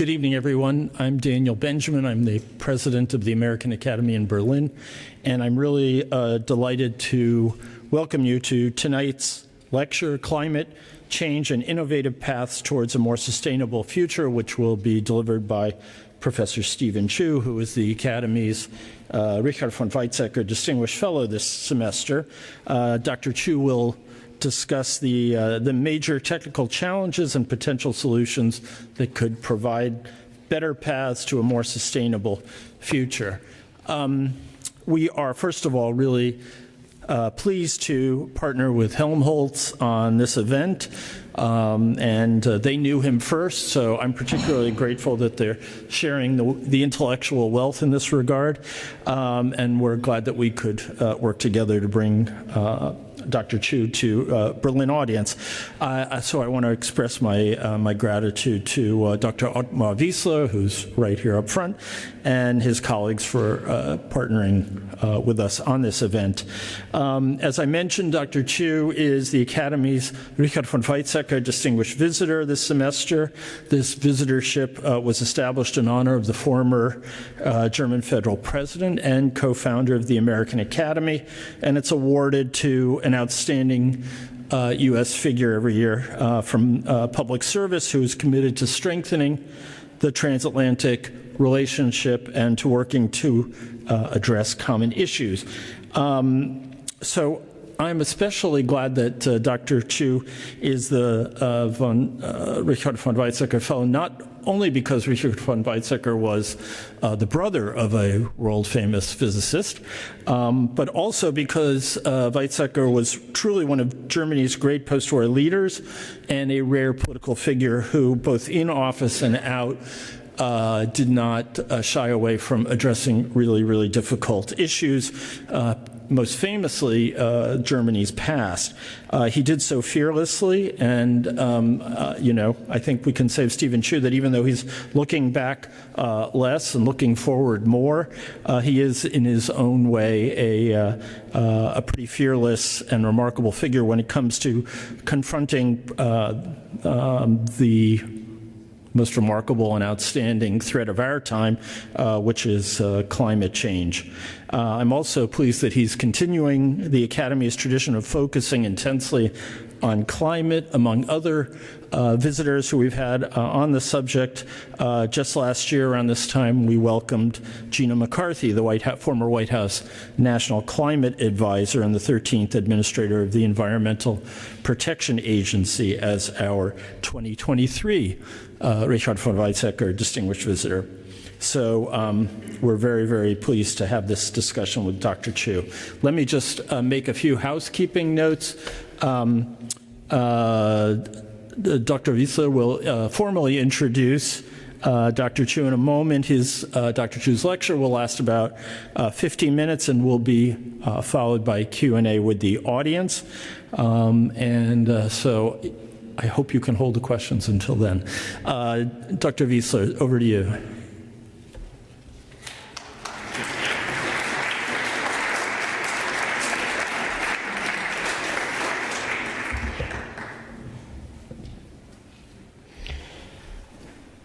Good evening, everyone. I'm Daniel Benjamin. I'm the president of the American Academy in Berlin, and I'm really delighted to welcome you to tonight's lecture, Climate Change and Innovative Paths Towards a More Sustainable Future, which will be delivered by Professor Steven Chu, who is the Academy's Richard von Weizsäcker Distinguished Fellow this semester. Dr. Chu will discuss the major technical challenges and potential solutions that could provide better paths to a more sustainable future. We are, first of all, really pleased to partner with Helmholtz on this event, and they knew him first, so I'm particularly grateful that they're sharing the intellectual wealth in this regard, and we're glad that we could work together to bring Dr. Chu to Berlin audience. So I want to express my gratitude to Dr. Ottmar Wiesler, who's right here up front, and his colleagues for partnering with us on this event. As I mentioned, Dr. Chu is the Academy's Richard von Weizsäcker Distinguished Visitor this semester. This visitorship was established in honor of the former German federal president and co-founder of the American Academy, and it's awarded to an outstanding U.S. figure every year from public service who is committed to strengthening the transatlantic relationship and to working to address common issues. So I'm especially glad that Dr. Chu is the Richard von Weizsäcker Fellow, not only because Richard von Weizsäcker was the brother of a world-famous physicist, but also because Weizsäcker was truly one of Germany's great post-war leaders and a rare political figure who, both in office and out, did not shy away from addressing really, really difficult issues, most famously Germany's past. He did so fearlessly, and I think we can say of Steven Chu that even though he's looking back less and looking forward more, he is in his own way a pretty fearless and remarkable figure when it comes to confronting the most remarkable and outstanding threat of our time, which is climate change. I'm also pleased that he's continuing the Academy's tradition of focusing intensely on climate, among other visitors who we've had on the subject. Just last year around this time, we welcomed Gina McCarthy, the former White House National Climate Advisor and the 13th Administrator of the Environmental Protection Agency, as our 2023 Richard von Weizsäcker Distinguished Visitor. So we're very, very pleased to have this discussion with Dr. Chu. Let me just make a few housekeeping notes. Dr. Wiesler will formally introduce Dr. Chu in a moment. Dr. Chu's lecture will last about 15 minutes and will be followed by Q&A with the audience. So I hope you can hold the questions until then. Dr. Wiesler, over to you.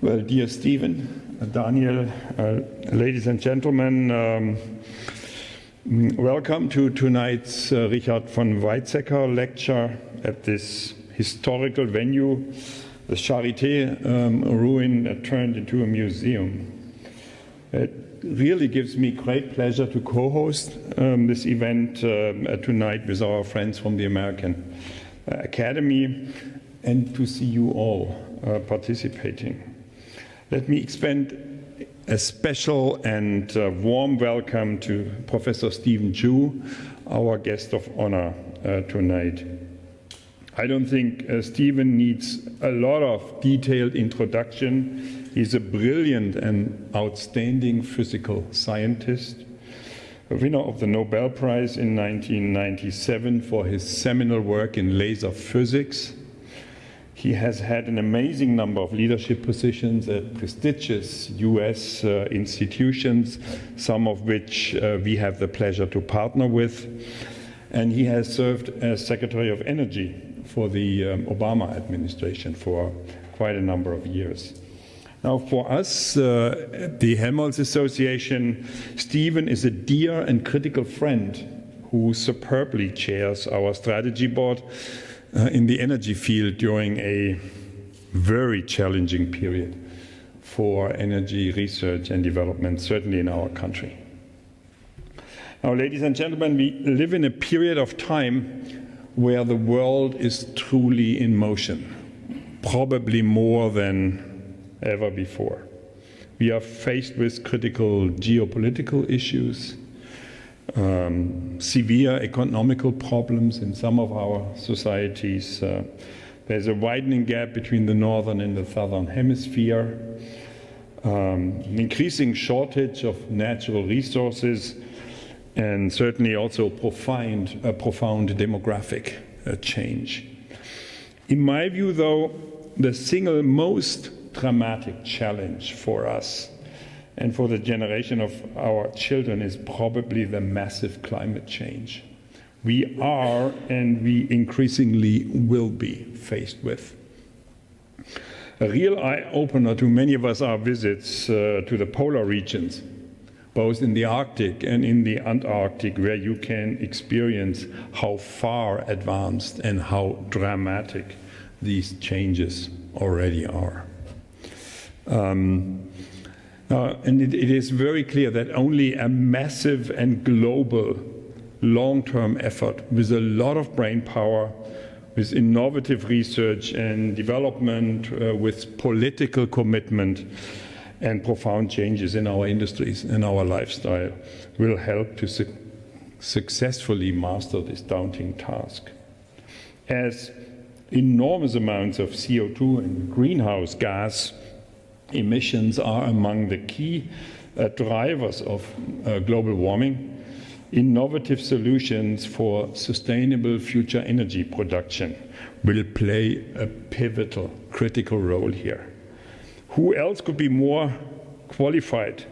Well, dear Stephen, Daniel, ladies and gentlemen, welcome to tonight's Richard von Weizsäcker lecture at this historical venue, the Charité ruin that turned into a museum. It really gives me great pleasure to co-host this event tonight with our friends from the American Academy and to see you all participating. Let me extend a special and warm welcome to Professor Steven Chu, our guest of honor tonight. I don't think Steven needs a lot of detailed introduction. He's a brilliant and outstanding physical scientist, a winner of the Nobel Prize in 1997 for his seminal work in laser physics. He has had an amazing number of leadership positions at prestigious US institutions, some of which we have the pleasure to partner with. And he has served as Secretary of Energy for the Obama administration for quite a number of years. Now, for us, the Helmholtz Association, Steven is a dear and critical friend who superbly chairs our strategy board in the energy field during a very challenging period for energy research and development, certainly in our country. Now, ladies and gentlemen, we live in a period of time where the world is truly in motion, probably more than ever before. We are faced with critical geopolitical issues, severe economical problems in some of our societies. There's a widening gap between the northern and the southern hemisphere, an increasing shortage of natural resources, and certainly also profound demographic change. In my view, though, the single most dramatic challenge for us and for the generation of our children is probably the massive climate change we are and we increasingly will be faced with. A real eye-opener to many of us are visits to the polar regions, both in the Arctic and in the Antarctic, where you can experience how far advanced and how dramatic these changes already are. And it is very clear that only a massive and global long-term effort with a lot of brain power, with innovative research and development, with political commitment and profound changes in our industries and our lifestyle will help to successfully master this daunting task. As enormous amounts of CO2 and greenhouse gas emissions are among the key drivers of global warming, innovative solutions for sustainable future energy production will play a pivotal, critical role here. Who else could be more qualified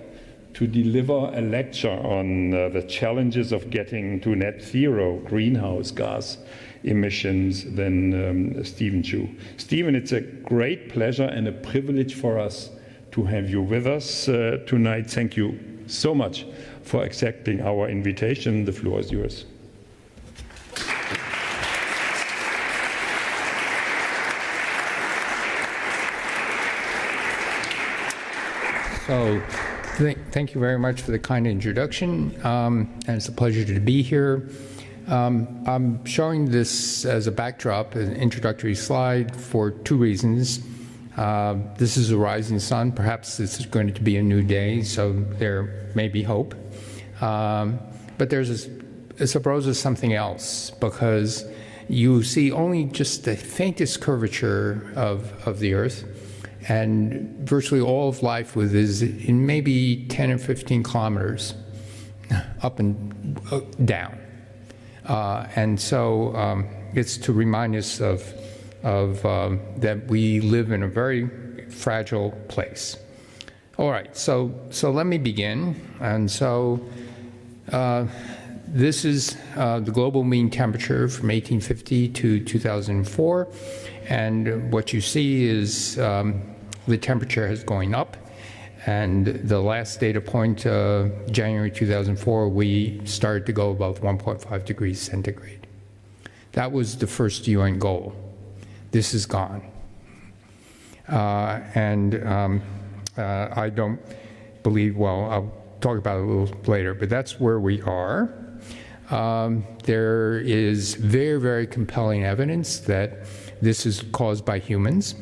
to deliver a lecture on the challenges of getting to net zero greenhouse gas emissions than Steven Chu? Steven, it's a great pleasure and a privilege for us to have you with us tonight. Thank you so much for accepting our invitation. The floor is yours. So, thank you very much for the kind introduction, and it's a pleasure to be here. I'm showing this as a backdrop, an introductory slide, for two reasons. This is a rising sun. Perhaps this is going to be a new day, so there may be hope. But there's this proposes something else, because you see only just the faintest curvature of the Earth, and virtually all of life is in maybe 10 or 15 kilometers up and down. And so it's to remind us of that we live in a very fragile place. All right, so let me begin. And so this is the global mean temperature from 1850 to 2004. And what you see is the temperature is going up. And the last data point, January 2004, we started to go above 1.5 degrees centigrade. That was the first UN goal. This is gone. I don't believe, well, I'll talk about it a little later, but that's where we are. There is very, very compelling evidence that this is caused by humans.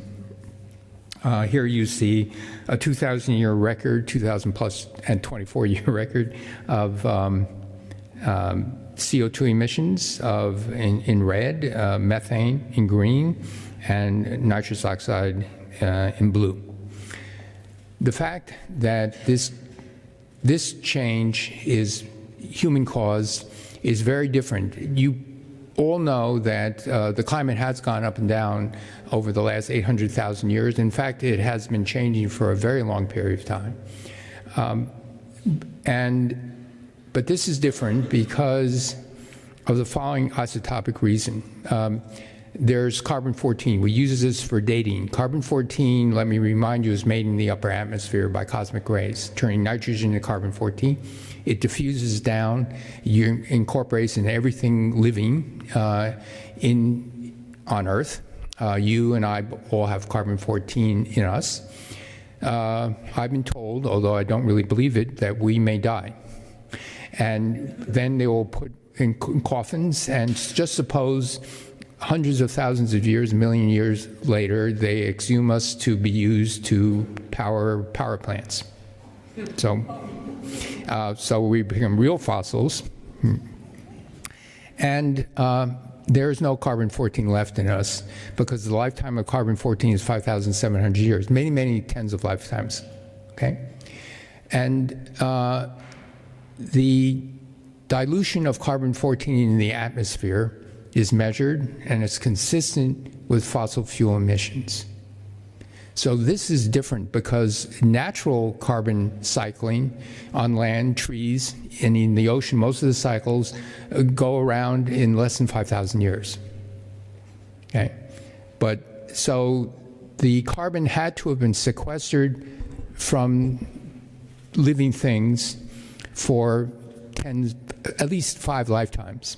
Here you see a 2,000-year record, 2,000 plus and 24-year record of CO2 emissions in red, methane in green, and nitrous oxide in blue. The fact that this change is human-caused is very different. You all know that the climate has gone up and down over the last 800,000 years. In fact, it has been changing for a very long period of time. But this is different because of the following isotopic reason. there's carbon-14. We use this for dating. Carbon-14, let me remind you, is made in the upper atmosphere by cosmic rays, turning nitrogen into carbon-14. It diffuses down, you incorporates in everything living on Earth. You and I all have carbon-14 in us. I've been told, although I don't really believe it, that we may die. And then they will put in coffins, and just suppose hundreds of thousands of years, a million years later, they exhume us to be used to power plants. So we become real fossils. And there is no carbon-14 left in us because the lifetime of carbon-14 is 5,700 years, many, many tens of lifetimes, okay? And the dilution of carbon-14 in the atmosphere is measured, and it's consistent with fossil fuel emissions. So this is different because natural carbon cycling on land, trees, and in the ocean, most of the cycles go around in less than 5,000 years. Okay, but so the carbon had to have been sequestered from living things for at least 5 lifetimes.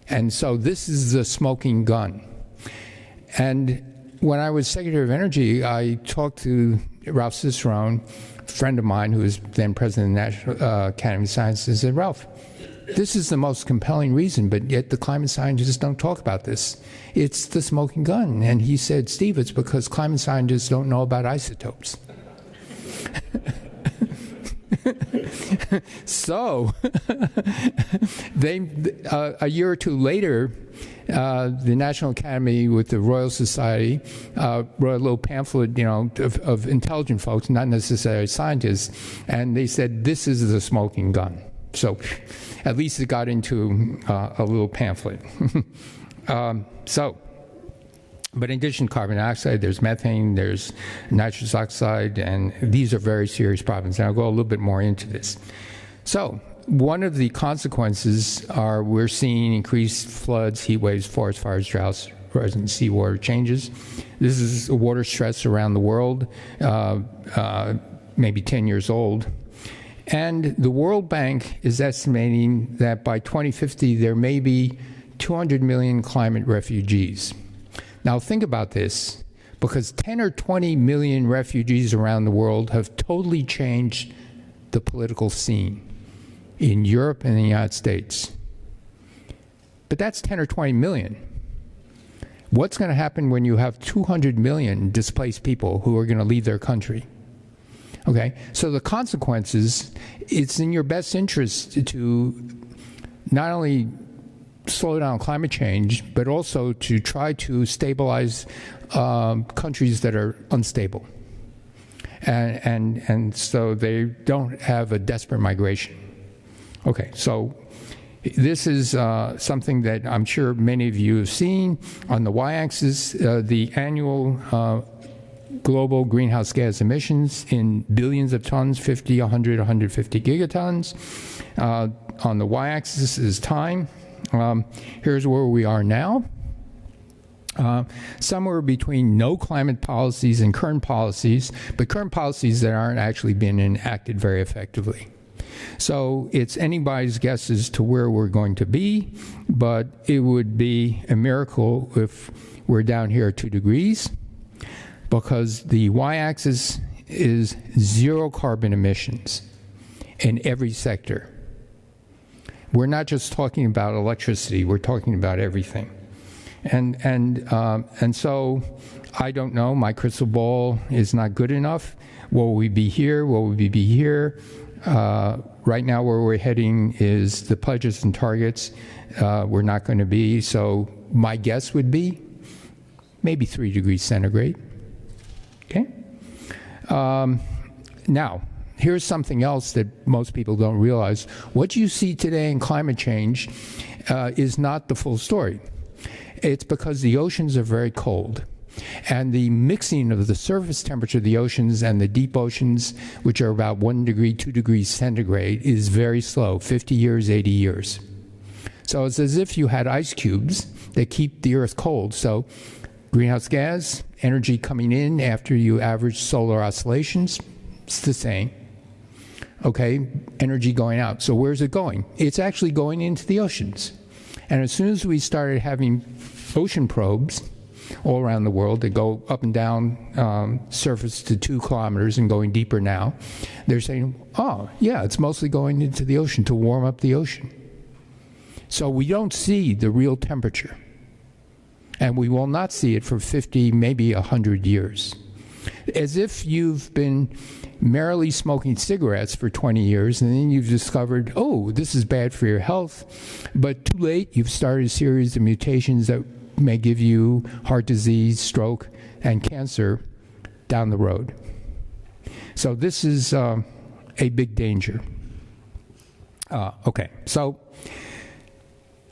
And so this is the smoking gun. And when I was Secretary of Energy, I talked to Ralph Cicerone, a friend of mine who was then president of the National Academy of Sciences, and said, Ralph, this is the most compelling reason, but yet the climate scientists don't talk about this. It's the smoking gun. And he said, Steve, it's because climate scientists don't know about isotopes. So, a year or two later, the National Academy with the Royal Society wrote a little pamphlet, of intelligent folks, not necessarily scientists, and they said, this is the smoking gun. So, at least it got into a little pamphlet. But in addition to carbon dioxide, there's methane, there's nitrous oxide, and these are very serious problems. And I'll go a little bit more into this. So one of the consequences are we're seeing increased floods, heat waves, forest fires, droughts, rising seawater changes. This is a water stress around the world, maybe 10 years old. And the World Bank is estimating that by 2050, there may be 200 million climate refugees. Now think about this, because 10 or 20 million refugees around the world have totally changed the political scene in Europe and the United States. But that's 10 or 20 million. What's going to happen when you have 200 million displaced people who are going to leave their country? Okay, so the consequences, it's in your best interest to not only slow down climate change, but also to try to stabilize countries that are unstable. And so they don't have a desperate migration. Okay, so this is something that I'm sure many of you have seen. On the y-axis, the annual global greenhouse gas emissions in billions of tons, 50, 100, 150 gigatons. On the y-axis is time. Here's where we are now. Somewhere between no climate policies and current policies, but current policies that aren't actually being enacted very effectively. So it's anybody's guess as to where we're going to be, but it would be a miracle if we're down here at 2 degrees, because the y-axis is zero carbon emissions in every sector. We're not just talking about electricity, we're talking about everything. And so I don't know, my crystal ball is not good enough. Will we be here? Will we be here? Right now where we're heading is the pledges and targets. We're not going to be, so my guess would be maybe 3 degrees centigrade. Okay? Now, here's something else that most people don't realize. What you see today in climate change is not the full story. It's because the oceans are very cold. And the mixing of the surface temperature of the oceans and the deep oceans, which are about 1 degree, 2 degrees centigrade, is very slow, 50 years, 80 years. So it's as if you had ice cubes that keep the Earth cold. So greenhouse gas, energy coming in after you average solar oscillations, it's the same. Okay, energy going out. So where's it going? It's actually going into the oceans. And as soon as we started having ocean probes all around the world that go up and down surface to 2 kilometers and going deeper now, they're saying, oh, yeah, it's mostly going into the ocean to warm up the ocean. So we don't see the real temperature. And we will not see it for 50, maybe 100 years. As if you've been merrily smoking cigarettes for 20 years, and then you've discovered, oh, this is bad for your health, but too late, you've started a series of mutations that may give you heart disease, stroke, and cancer down the road. So this is a big danger. Okay, so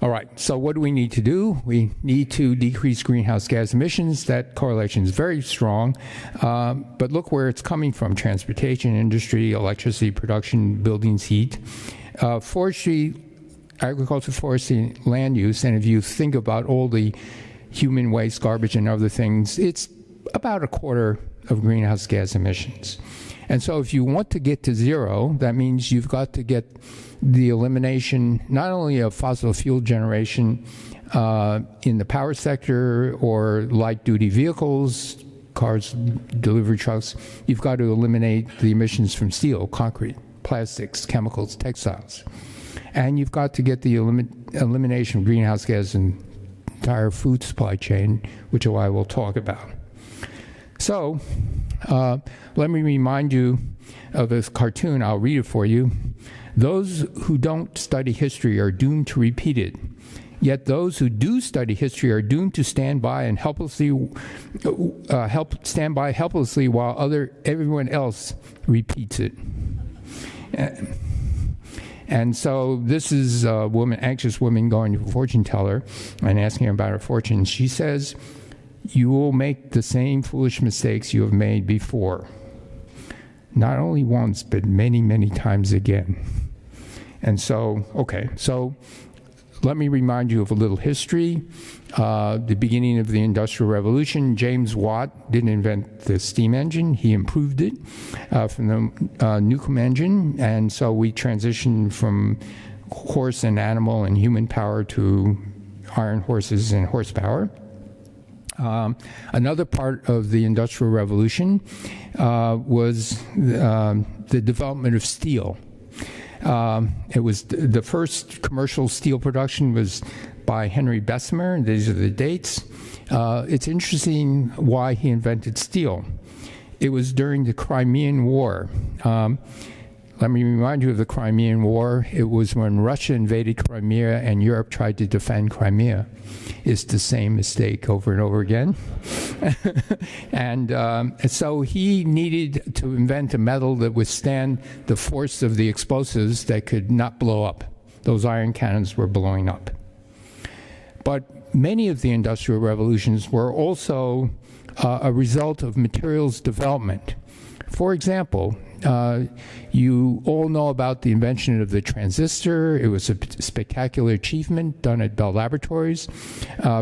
all right, so what do we need to do? We need to decrease greenhouse gas emissions. That correlation is very strong. But look where it's coming from: transportation, industry, electricity production, buildings, heat. Forestry, agriculture, forestry, land use, and if you think about all the human waste, garbage, and other things, it's about a quarter of greenhouse gas emissions. And so if you want to get to zero, that means you've got to get the elimination not only of fossil fuel generation in the power sector or light-duty vehicles, cars, delivery trucks, you've got to eliminate the emissions from steel, concrete, plastics, chemicals, textiles. And you've got to get the elimination of greenhouse gas in the entire food supply chain, which I will talk about. So let me remind you of this cartoon. I'll read it for you. Those who don't study history are doomed to repeat it. Yet those who do study history are doomed to stand by and helplessly while everyone else repeats it. And so this is a woman, anxious woman, going to a fortune teller and asking her about her fortune. She says, "You will make the same foolish mistakes you have made before. Not only once, but many, many times again." And so, okay, so let me remind you of a little history. The beginning of the Industrial Revolution, James Watt didn't invent the steam engine. He improved it from the Newcomen engine. And so we transitioned from horse and animal and human power to iron horses and horsepower. Another part of the Industrial Revolution was the development of steel. It was the first commercial steel production was by Henry Bessemer. These are the dates. It's interesting why he invented steel. It was during the Crimean War. Let me remind you of the Crimean War. It was when Russia invaded Crimea and Europe tried to defend Crimea. It's the same mistake over and over again. And so he needed to invent a metal that withstand the force of the explosives that could not blow up. Those iron cannons were blowing up. But many of the industrial revolutions were also a result of materials development. For example, you all know about the invention of the transistor. It was a spectacular achievement done at Bell Laboratories,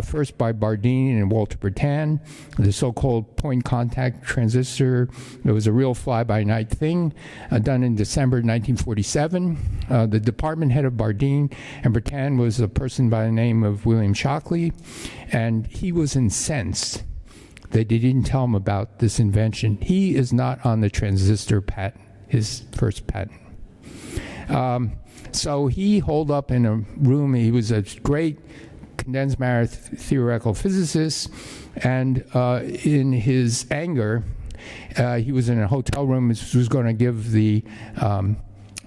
first by Bardeen and Walter Bertan, the so-called point contact transistor. It was a real fly-by-night thing, done in December 1947. The department head of Bardeen and Bertan was a person by the name of William Shockley, and he was incensed that they didn't tell him about this invention. He is not on the transistor patent, his first patent. So he holed up in a room. He was a great condensed matter theoretical physicist, and in his anger, he was in a hotel room. He was going to give a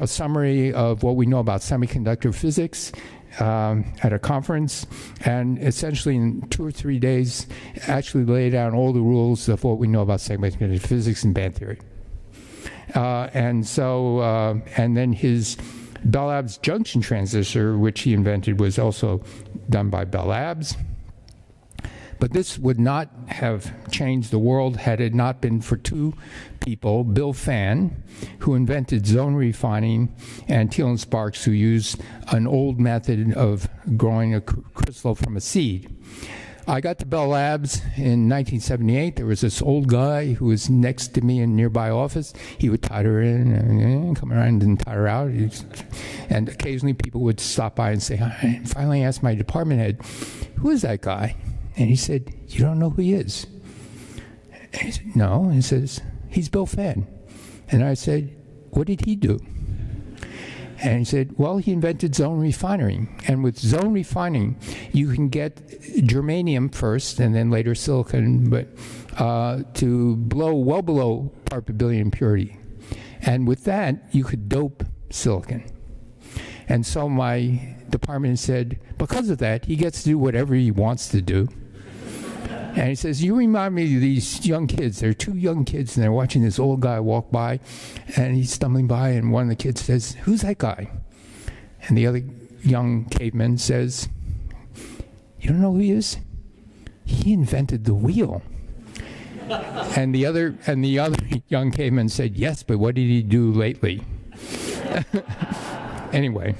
summary of what we know about semiconductor physics at a conference, and essentially in 2 or 3 days actually lay down all the rules of what we know about semiconductor physics and band theory. And then his Bell Labs junction transistor, which he invented, was also done by Bell Labs. But this would not have changed the world had it not been for two people, Bill Fan, who invented zone refining, and Thiel and Sparks, who used an old method of growing a crystal from a seed. I got to Bell Labs in 1978. There was this old guy who was next to me in a nearby office. He would tie her in and come around and tie her out. And occasionally people would stop by and say hi. And finally I asked my department head, who is that guy? And he said, you don't know who he is? And he said, no. And he says, he's Bill Fenn. And I said, what did he do? And he said, well, he invented zone refining. And with zone refining, you can get germanium first and then later silicon, but to well below part per billion purity. And with that, you could dope silicon. And so my department said, because of that, he gets to do whatever he wants to do. And he says, you remind me of these young kids. There are two young kids, and they're watching this old guy walk by, and he's stumbling by, and one of the kids says, who's that guy? And the other young caveman says, you don't know who he is? He invented the wheel. And the other young caveman said, yes, but what did he do lately? Anyway.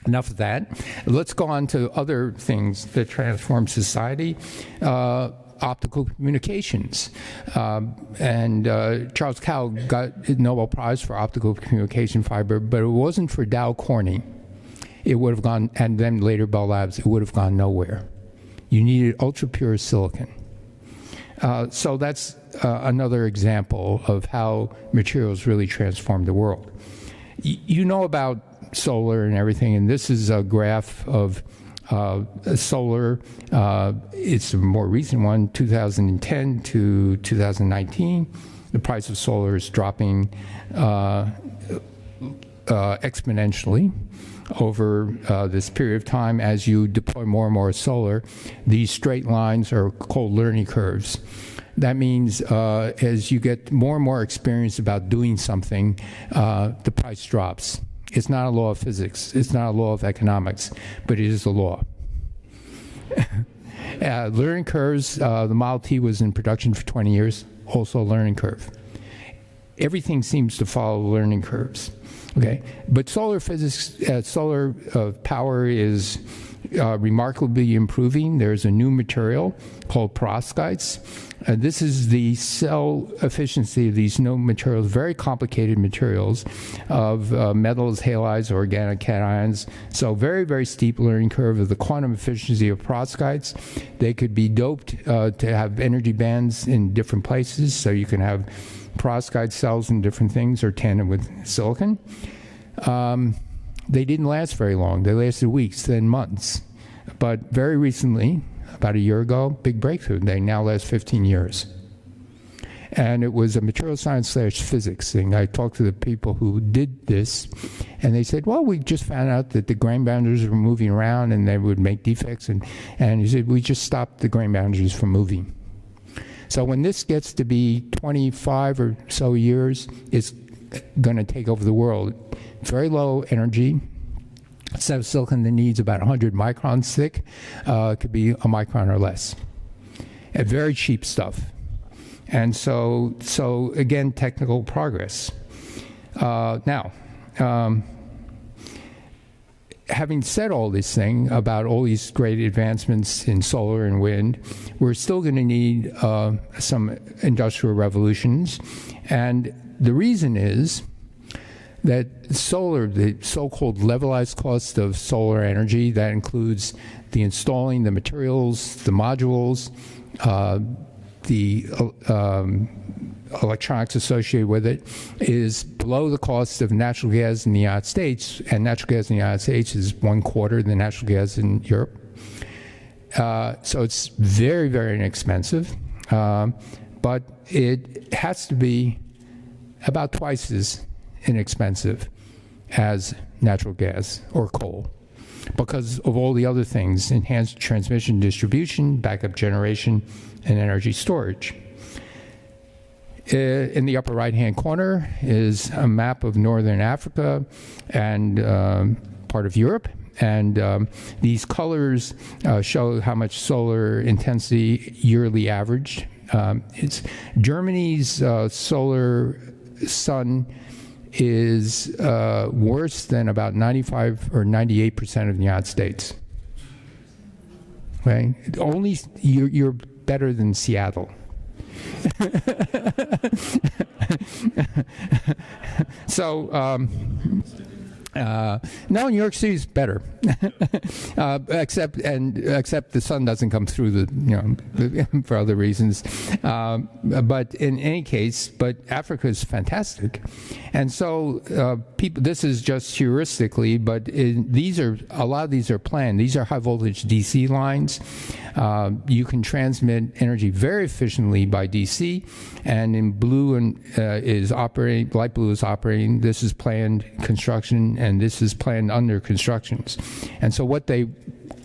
Enough of that. Let's go on to other things that transform society. Optical communications. Charles Cowell got the Nobel Prize for optical communication fiber, but it wasn't for Dow Corning. It would have gone, and then later Bell Labs, it would have gone nowhere. You needed ultra-pure silicon. So that's another example of how materials really transform the world. You know about solar and everything, and this is a graph of solar. It's a more recent one, 2010 to 2019. The price of solar is dropping exponentially over this period of time as you deploy more and more solar. These straight lines are called learning curves. That means as you get more and more experience about doing something, the price drops. It's not a law of physics. It's not a law of economics, but it is a law. Learning curves, the Model T was in production for 20 years, also a learning curve. Everything seems to follow learning curves. Okay, but solar physics, solar power is remarkably improving. There's a new material called perovskites. This is the cell efficiency of these new materials, very complicated materials of metals, halides, organic cations. So very, very steep learning curve of the quantum efficiency of perovskites. They could be doped to have energy bands in different places, so you can have perovskite cells in different things or tandem with silicon. They didn't last very long. They lasted weeks, then months. But very recently, about a year ago, big breakthrough. They now last 15 years. And it was a material science / physics thing. I talked to the people who did this, and they said, well, we just found out that the grain boundaries were moving around and they would make defects. And he said, we just stopped the grain boundaries from moving. So when this gets to be 25 or so years, it's going to take over the world. Very low energy. Instead of silicon that needs about 100 microns thick, could be a micron or less. And very cheap stuff. And so again, technical progress. Now, having said all this thing about all these great advancements in solar and wind, we're still going to need some industrial revolutions. And the reason is that solar, the so-called levelized cost of solar energy, that includes the installing the materials, the modules, the electronics associated with it, is below the cost of natural gas in the United States, and natural gas in the United States is 1/4 the natural gas in Europe. So it's very, very inexpensive, but it has to be about twice as inexpensive as natural gas or coal because of all the other things: enhanced transmission, distribution, backup generation, and energy storage. In the upper right-hand corner is a map of northern Africa and part of Europe. And these colors show how much solar intensity yearly averaged. It's Germany's solar sun is worse than about 95 or 98% of the United States. Okay, only you're better than Seattle. So no, New York City's better, except the sun doesn't come through for other reasons. But in any case, Africa is fantastic, and so people. This is just heuristically, but a lot of these are planned. These are high voltage DC lines. You can transmit energy very efficiently by DC, and in blue is operating. Light blue is operating. This is planned construction, and this is planned under constructions. And so what they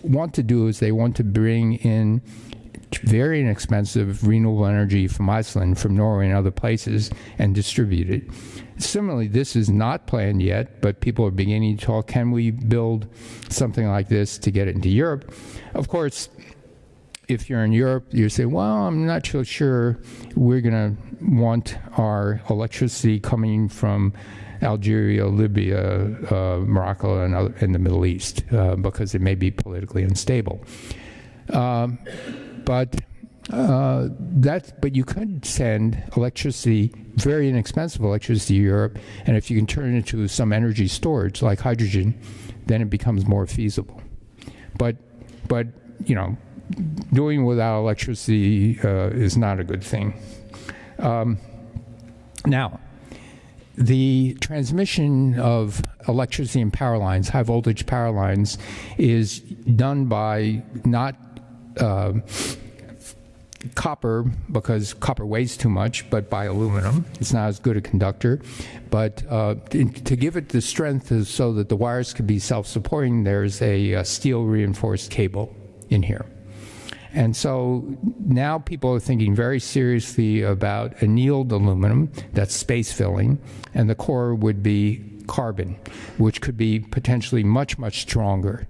want to do is they want to bring in very inexpensive renewable energy from Iceland, from Norway, and other places, and distribute it. Similarly, this is not planned yet, but people are beginning to talk, can we build something like this to get it into Europe? Of course, if you're in Europe, you say, well, I'm not so sure we're going to want our electricity coming from Algeria, Libya, Morocco, and in the Middle East, because it may be politically unstable. But you could send electricity, very inexpensive electricity to Europe, and if you can turn it into some energy storage like hydrogen, then it becomes more feasible. But doing without electricity is not a good thing. Now, the transmission of electricity and power lines, high voltage power lines, is done by not copper, because copper weighs too much, but by aluminum. It's not as good a conductor. But to give it the strength so that the wires could be self-supporting, there's a steel reinforced cable in here. And so now people are thinking very seriously about annealed aluminum, that's space filling, and the core would be carbon, which could be potentially much, much stronger.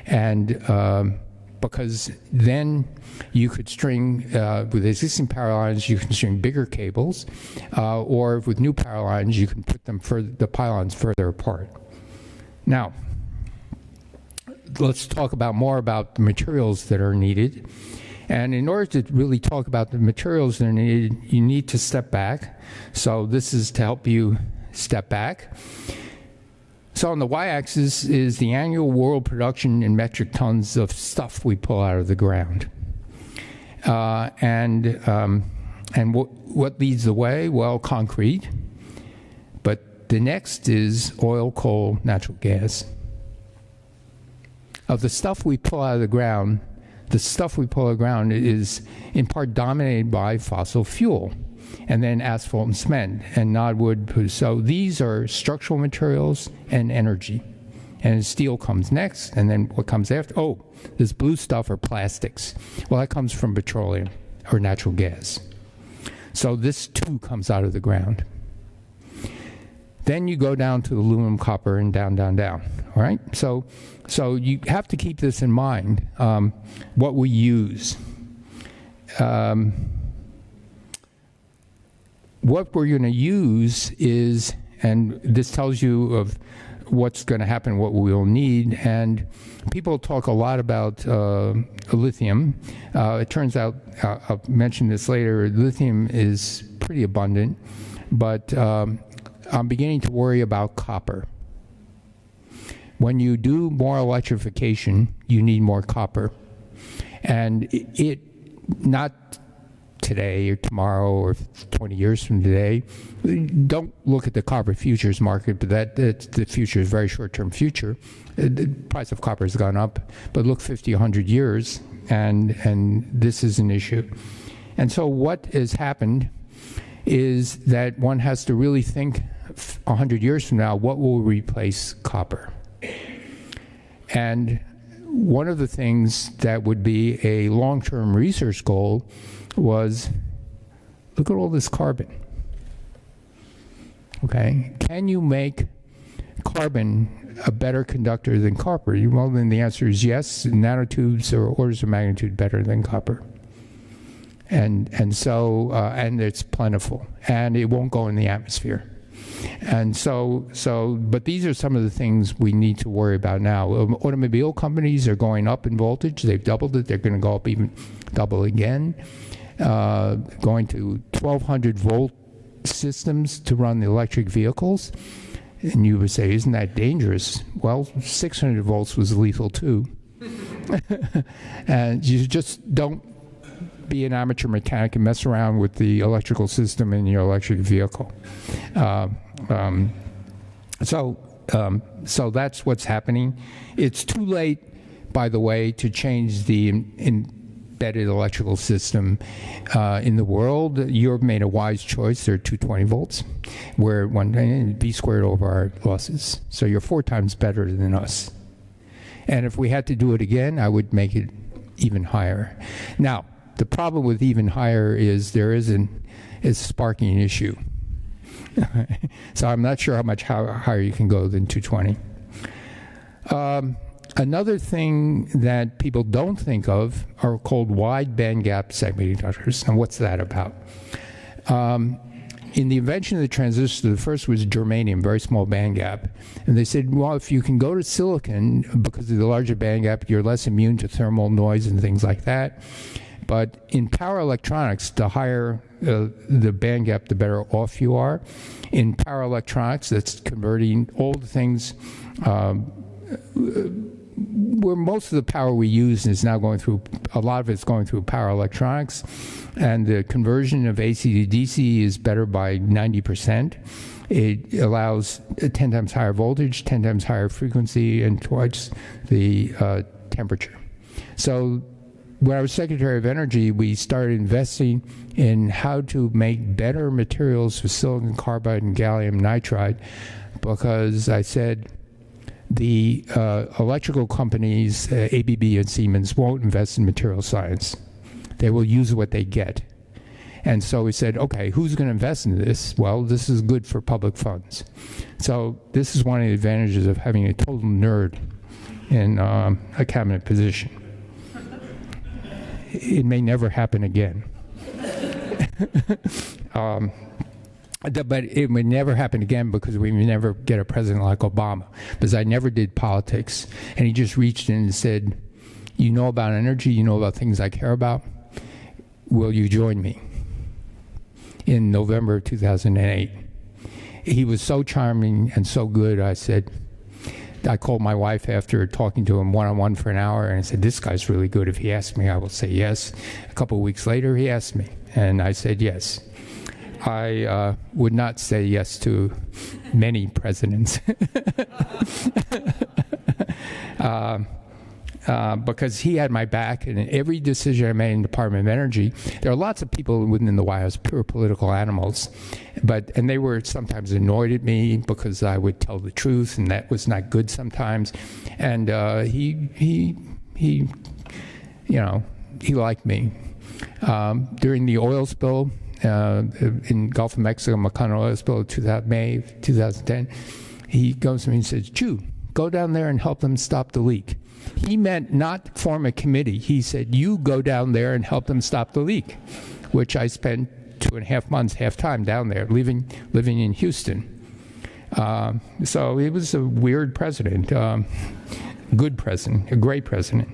And because then you could string, with existing power lines, you can string bigger cables, or with new power lines, you can put the pylons further apart. Now, let's talk more about the materials that are needed. And in order to really talk about the materials that are needed, you need to step back. So this is to help you step back. So on the y-axis is the annual world production in metric tons of stuff we pull out of the ground. And what leads the way? Well, concrete. But the next is oil, coal, natural gas. Of the stuff we pull out of the ground, is in part dominated by fossil fuel, and then asphalt and cement, and not wood. So these are structural materials and energy. And steel comes next, and then what comes after? Oh, this blue stuff are plastics. Well, that comes from petroleum or natural gas. So this too comes out of the ground. Then you go down to aluminum, copper, and down, down, down. All right? So you have to keep this in mind, what we use. What we're going to use is, and this tells you of what's going to happen, what we will need, and people talk a lot about lithium. It turns out, I'll mention this later, lithium is pretty abundant, but I'm beginning to worry about copper. When you do more electrification, you need more copper. And it not today or tomorrow or 20 years from today, don't look at the copper futures market, but that's the future is very short-term future. The price of copper has gone up, but look 50, 100 years, and this is an issue. And so what has happened is that one has to really think 100 years from now, what will replace copper? And one of the things that would be a long-term research goal was, look at all this carbon. Okay, can you make carbon a better conductor than copper? Well, then the answer is yes. Nanotubes are orders of magnitude better than copper. And so it's plentiful, and it won't go in the atmosphere. And but these are some of the things we need to worry about now. Automobile companies are going up in voltage. They've doubled it. They're going to go up even double again, going to 1,200 volt systems to run the electric vehicles. And you would say, isn't that dangerous? Well, 600 volts was lethal too. And you just don't be an amateur mechanic and mess around with the electrical system in your electric vehicle. So that's what's happening. It's too late, by the way, to change the embedded electrical system in the world. Europe made a wise choice. They're 220 volts, where V squared over our losses. So you're 4 times better than us. And if we had to do it again, I would make it even higher. Now, the problem with even higher is there is a sparking issue. So I'm not sure how much higher you can go than 220. Another thing that people don't think of are called wide bandgap semiconductors. And what's that about? In the invention of the transistor, the first was germanium, very small bandgap. And they said, well, if you can go to silicon, because of the larger bandgap, you're less immune to thermal noise and things like that. But in power electronics, the higher the bandgap, the better off you are. In power electronics, that's converting all the things where most of the power we use is now going through, a lot of it's going through power electronics, and the conversion of AC to DC is better by 90%. It allows 10 times higher voltage, 10 times higher frequency, and twice the temperature. So when I was Secretary of Energy, we started investing in how to make better materials for silicon carbide and gallium nitride, because I said the electrical companies, ABB and Siemens, won't invest in material science. They will use what they get. And so we said, okay, who's going to invest in this? Well, this is good for public funds. So this is one of the advantages of having a total nerd in a cabinet position. It may never happen again. But it would never happen again because we would never get a president like Obama, because I never did politics. And he just reached in and said, you know about energy, you know about things I care about, will you join me? In November of 2008. He was so charming and so good, I called my wife after talking to him one-on-one for an hour, and I said, this guy's really good. If he asks me, I will say yes. A couple of weeks later, he asked me, and I said yes. I would not say yes to many presidents because he had my back in every decision I made in the Department of Energy. There are lots of people within the White House, pure political animals, and they were sometimes annoyed at me because I would tell the truth, and that was not good sometimes. And he liked me. During the oil spill, in Gulf of Mexico, McConnell oil spill, May 2010, he goes to me and says, Chu, go down there and help them stop the leak. He meant not form a committee. He said, you go down there and help them stop the leak, which I spent 2.5 months, half time down there, living in Houston. So he was a weird president, good president, a great president.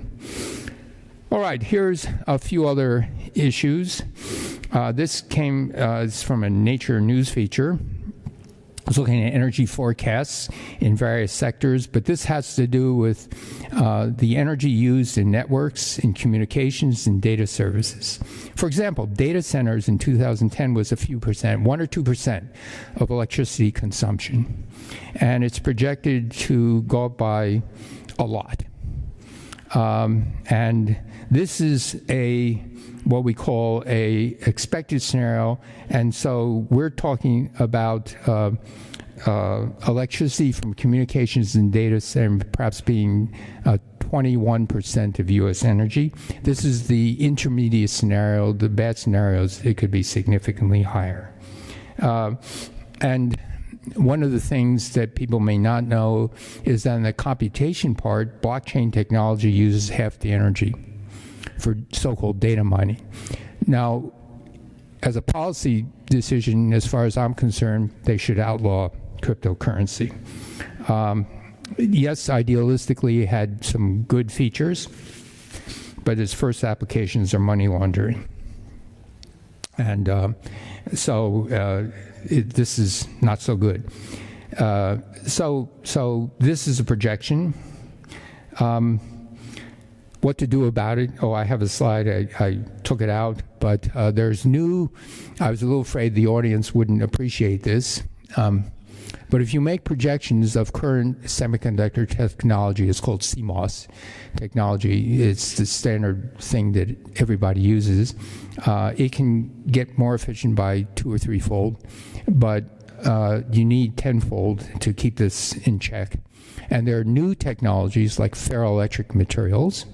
All right, here's a few other issues. This came from a Nature news feature. I was looking at energy forecasts in various sectors, but this has to do with the energy used in networks, in communications, and data services. For example, data centers in 2010 was a few percent, 1 or 2% of electricity consumption. And it's projected to go up by a lot. And this is what we call a expected scenario, and so we're talking about electricity from communications and data center perhaps being 21% of U.S. energy. This is the intermediate scenario. The bad scenarios, it could be significantly higher. And one of the things that people may not know is that in the computation part, blockchain technology uses half the energy for so-called data mining. Now, as a policy decision, as far as I'm concerned, they should outlaw cryptocurrency. Yes, idealistically, it had some good features, but its first applications are money laundering. And this is not so good. So this is a projection. What to do about it? Oh, I have a slide. I took it out, but there's new. I was a little afraid the audience wouldn't appreciate this. But if you make projections of current semiconductor technology, it's called CMOS technology. It's the standard thing that everybody uses. It can get more efficient by 2 or 3-fold, but you need 10-fold to keep this in check. And there are new technologies like ferroelectric materials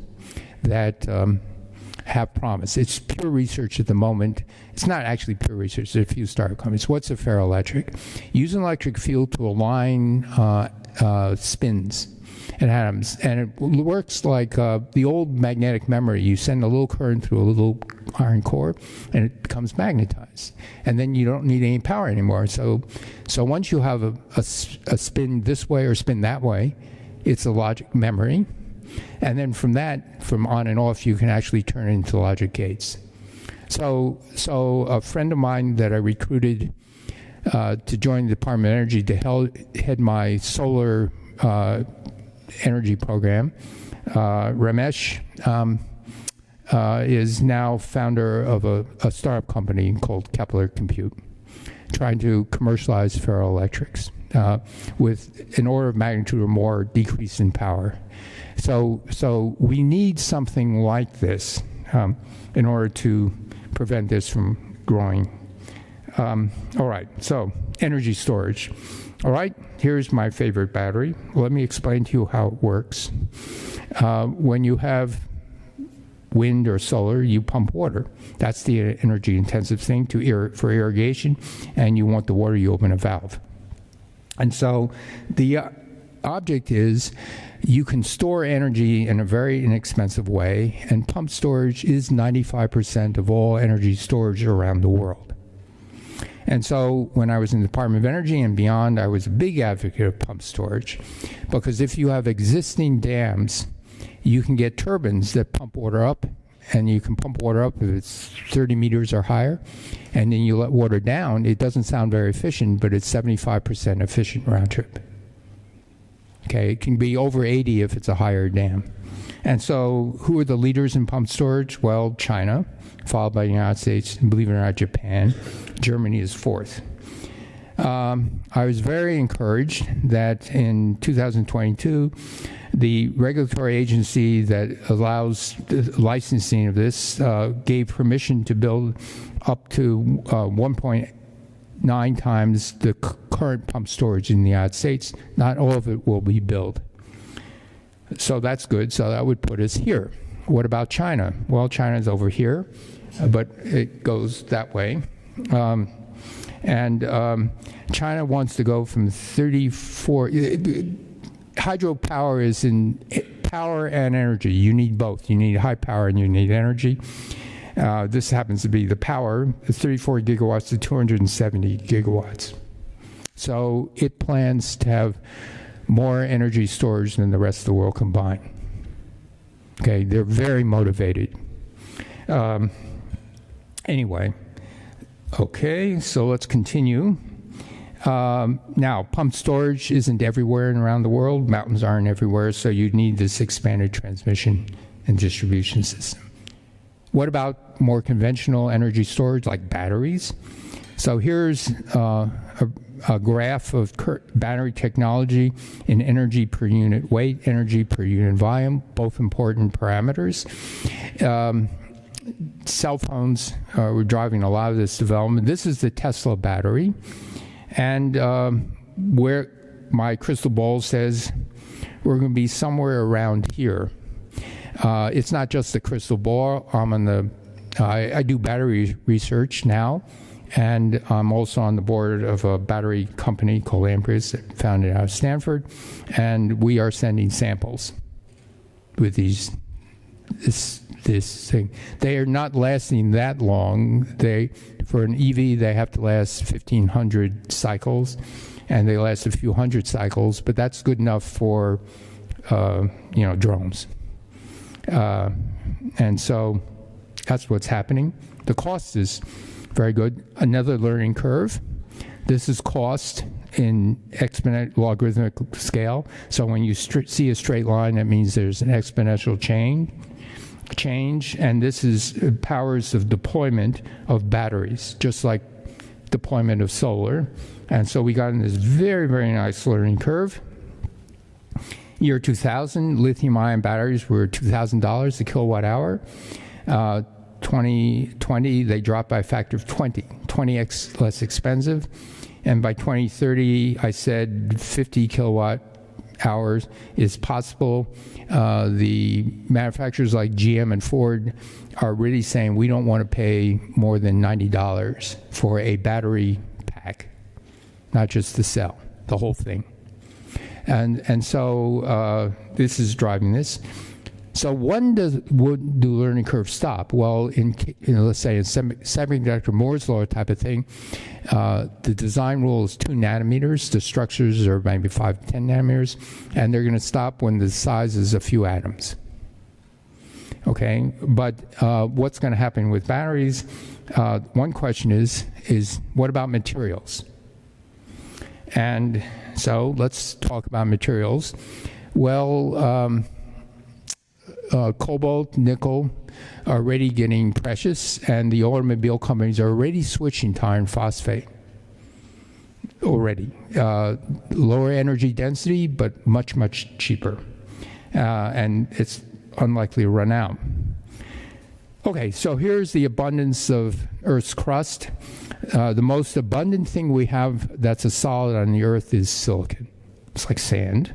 that have promise. It's pure research at the moment. It's not actually pure research. There's a few startup companies. What's a ferroelectric? Use an electric field to align spins and atoms. And it works like the old magnetic memory. You send a little current through a little iron core, and it becomes magnetized. And then you don't need any power anymore. So once you have a spin this way or spin that way, it's a logic memory. And then from on and off, you can actually turn it into logic gates. So a friend of mine that I recruited to join the Department of Energy to head my solar energy program, Ramesh, is now founder of a startup company called Kepler Compute, trying to commercialize ferroelectrics with an order of magnitude or more decrease in power. So we need something like this in order to prevent this from growing. All right, so energy storage. All right, here's my favorite battery. Let me explain to you how it works. When you have wind or solar, you pump water. That's the energy-intensive thing for irrigation, and you want the water, you open a valve. And so the object is you can store energy in a very inexpensive way, and pump storage is 95% of all energy storage around the world. And so when I was in the Department of Energy and beyond, I was a big advocate of pump storage, because if you have existing dams, you can get turbines that pump water up, and you can pump water up if it's 30 meters or higher, and then you let water down. It doesn't sound very efficient, but it's 75% efficient round trip. Okay, it can be over 80 if it's a higher dam. And so who are the leaders in pump storage? Well, China, followed by the United States, and believe it or not, Japan. Germany is fourth. I was very encouraged that in 2022, the regulatory agency that allows the licensing of this gave permission to build up to 1.9 times the current pump storage in the United States. Not all of it will be built. So that's good. So that would put us here. What about China? Well, China's over here, but it goes that way. China wants to go from 34. Hydropower is in power and energy. You need both. You need high power and you need energy. This happens to be the power, 34 gigawatts to 270 gigawatts. So it plans to have more energy storage than the rest of the world combined. Okay, they're very motivated. Anyway, okay, so let's continue. Now, pump storage isn't everywhere and around the world. Mountains aren't everywhere, so you need this expanded transmission and distribution system. What about more conventional energy storage like batteries? So here's a graph of battery technology in energy per unit weight, energy per unit volume, both important parameters. Cell phones were driving a lot of this development. This is the Tesla battery. And where my crystal ball says we're going to be somewhere around here. It's not just the crystal ball. I do battery research now, and I'm also on the board of a battery company called Amprius, founded out of Stanford, and we are sending samples with this this thing. They are not lasting that long. For an EV, they have to last 1,500 cycles, and they last a few hundred cycles, but that's good enough for drones. And so that's what's happening. The cost is very good. Another learning curve. This is cost in exponential logarithmic scale. So when you see a straight line, that means there's an exponential change. And this is powers of deployment of batteries, just like deployment of solar. And so we got in this very, very nice learning curve. Year 2000, lithium-ion batteries were $2,000 a kilowatt hour. 2020, they dropped by a factor of 20x less expensive. And by 2030, I said 50 kilowatt hours is possible. The manufacturers like GM and Ford are really saying we don't want to pay more than $90 for a battery pack, not just the cell, the whole thing. And so this is driving this. So when would the learning curve stop? Well, let's say in semiconductor Moore's law type of thing, the design rule is 2 nanometers. The structures are maybe 5 to 10 nanometers, and they're going to stop when the size is a few atoms. Okay, but what's going to happen with batteries? One question is what about materials? And so let's talk about materials. Well, cobalt, nickel are already getting precious, and the automobile companies are already switching to iron phosphate. Already. Lower energy density, but much, much cheaper. And it's unlikely to run out. Okay, so here's the abundance of Earth's crust. The most abundant thing we have that's a solid on the Earth is silicon. It's like sand.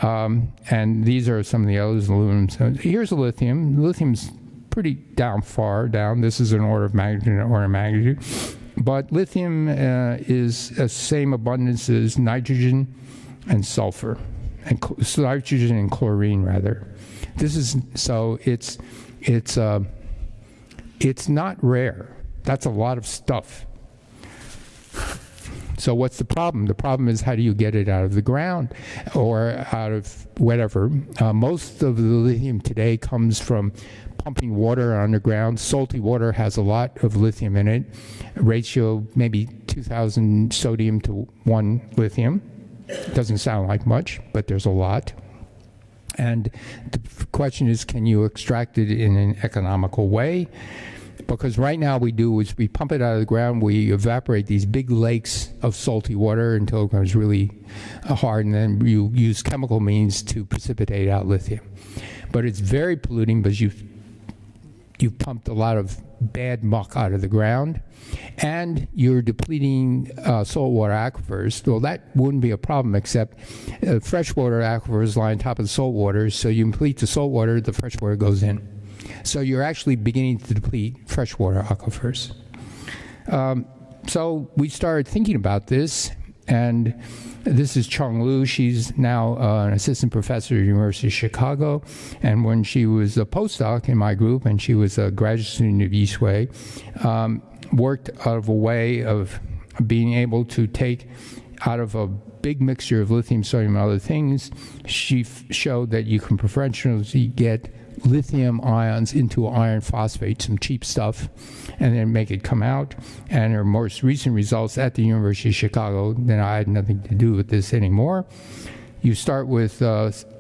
And these are some of the others, aluminum. So here's a lithium. Lithium's pretty far down. This is an order of magnitude. But lithium is the same abundance as nitrogen and sulfur, and nitrogen and chlorine rather. This is so it's not rare. That's a lot of stuff. So what's the problem? The problem is how do you get it out of the ground or out of whatever. Most of the lithium today comes from pumping water underground. Salty water has a lot of lithium in it. Ratio maybe 2,000 sodium to 1 lithium. Doesn't sound like much, but there's a lot. And the question is, can you extract it in an economical way? Because right now we pump it out of the ground, we evaporate these big lakes of salty water until it becomes really hard, and then you use chemical means to precipitate out lithium. But it's very polluting because you've pumped a lot of bad muck out of the ground, and you're depleting saltwater aquifers. Well, that wouldn't be a problem, except freshwater aquifers lie on top of the saltwater, so you deplete the saltwater, the freshwater goes in. So you're actually beginning to deplete freshwater aquifers. So we started thinking about this, and this is Chung Lu. She's now an assistant professor at the University of Chicago, and when she was a postdoc in my group, and she was a graduate student of Eastway, worked out of a way of being able to take out of a big mixture of lithium, sodium, and other things. She showed that you can preferentially get lithium ions into iron phosphate, some cheap stuff, and then make it come out. And her most recent results at the University of Chicago, then I had nothing to do with this anymore. You start with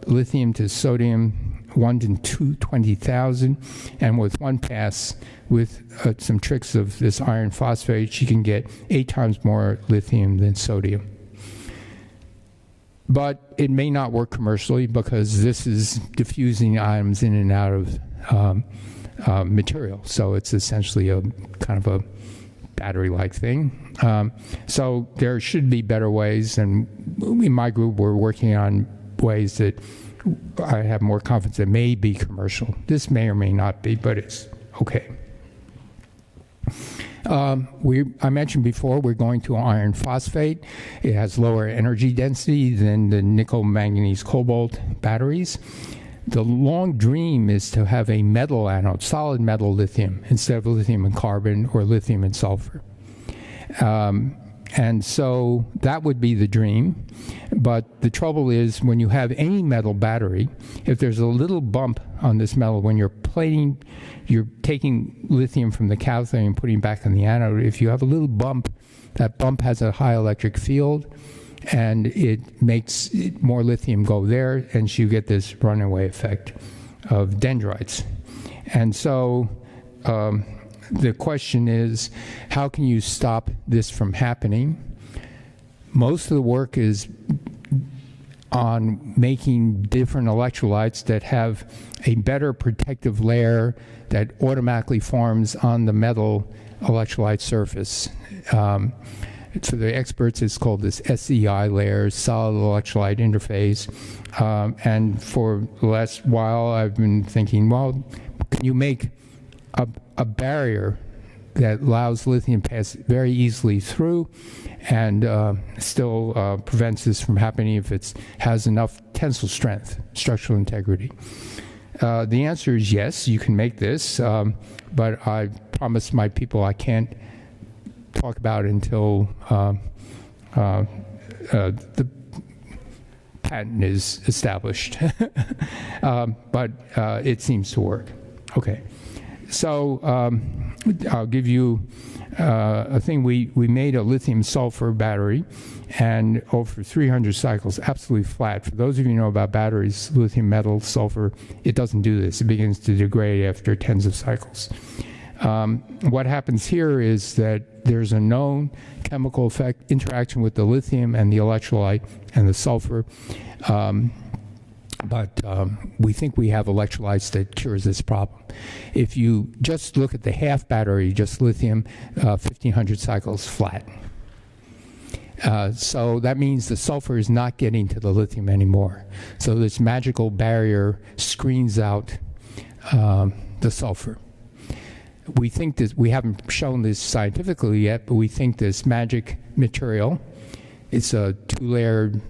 lithium to sodium 1 to 220,000, and with one pass, with some tricks of this iron phosphate, she can get 8 times more lithium than sodium. But it may not work commercially because this is diffusing atoms in and out of material. So it's essentially a kind of a battery-like thing. So there should be better ways, and in my group we're working on ways that I have more confidence that may be commercial. This may or may not be, but it's okay. I mentioned before we're going to iron phosphate. It has lower energy density than the nickel, manganese, cobalt batteries. The long dream is to have a metal anode, solid metal lithium, instead of lithium and carbon or lithium and sulfur. And so that would be the dream. But the trouble is, when you have any metal battery, if there's a little bump on this metal, when you're plating, you're taking lithium from the cathode and putting it back in the anode, if you have a little bump, that bump has a high electric field, and it makes more lithium go there, and so you get this runaway effect of dendrites. And so the question is, how can you stop this from happening? Most of the work is on making different electrolytes that have a better protective layer that automatically forms on the metal electrolyte surface. For the experts, it's called this SEI layer, solid electrolyte interface. And for the last while, I've been thinking, well, can you make a barrier that allows lithium to pass very easily through and still prevents this from happening if it has enough tensile strength, structural integrity? The answer is yes, you can make this, but I promised my people I can't talk about it until the patent is established. But it seems to work. Okay. So I'll give you a thing. We made a lithium sulfur battery, and over 300 cycles, absolutely flat. For those of you who know about batteries, lithium metal, sulfur, it doesn't do this. It begins to degrade after tens of cycles. What happens here is that there's a known chemical effect interaction with the lithium and the electrolyte and the sulfur. But we think we have electrolytes that cures this problem. If you just look at the half battery, just lithium, 1,500 cycles flat. So that means the sulfur is not getting to the lithium anymore. So this magical barrier screens out the sulfur. We think that we haven't shown this scientifically yet, but we think this magic material, it's a two-layered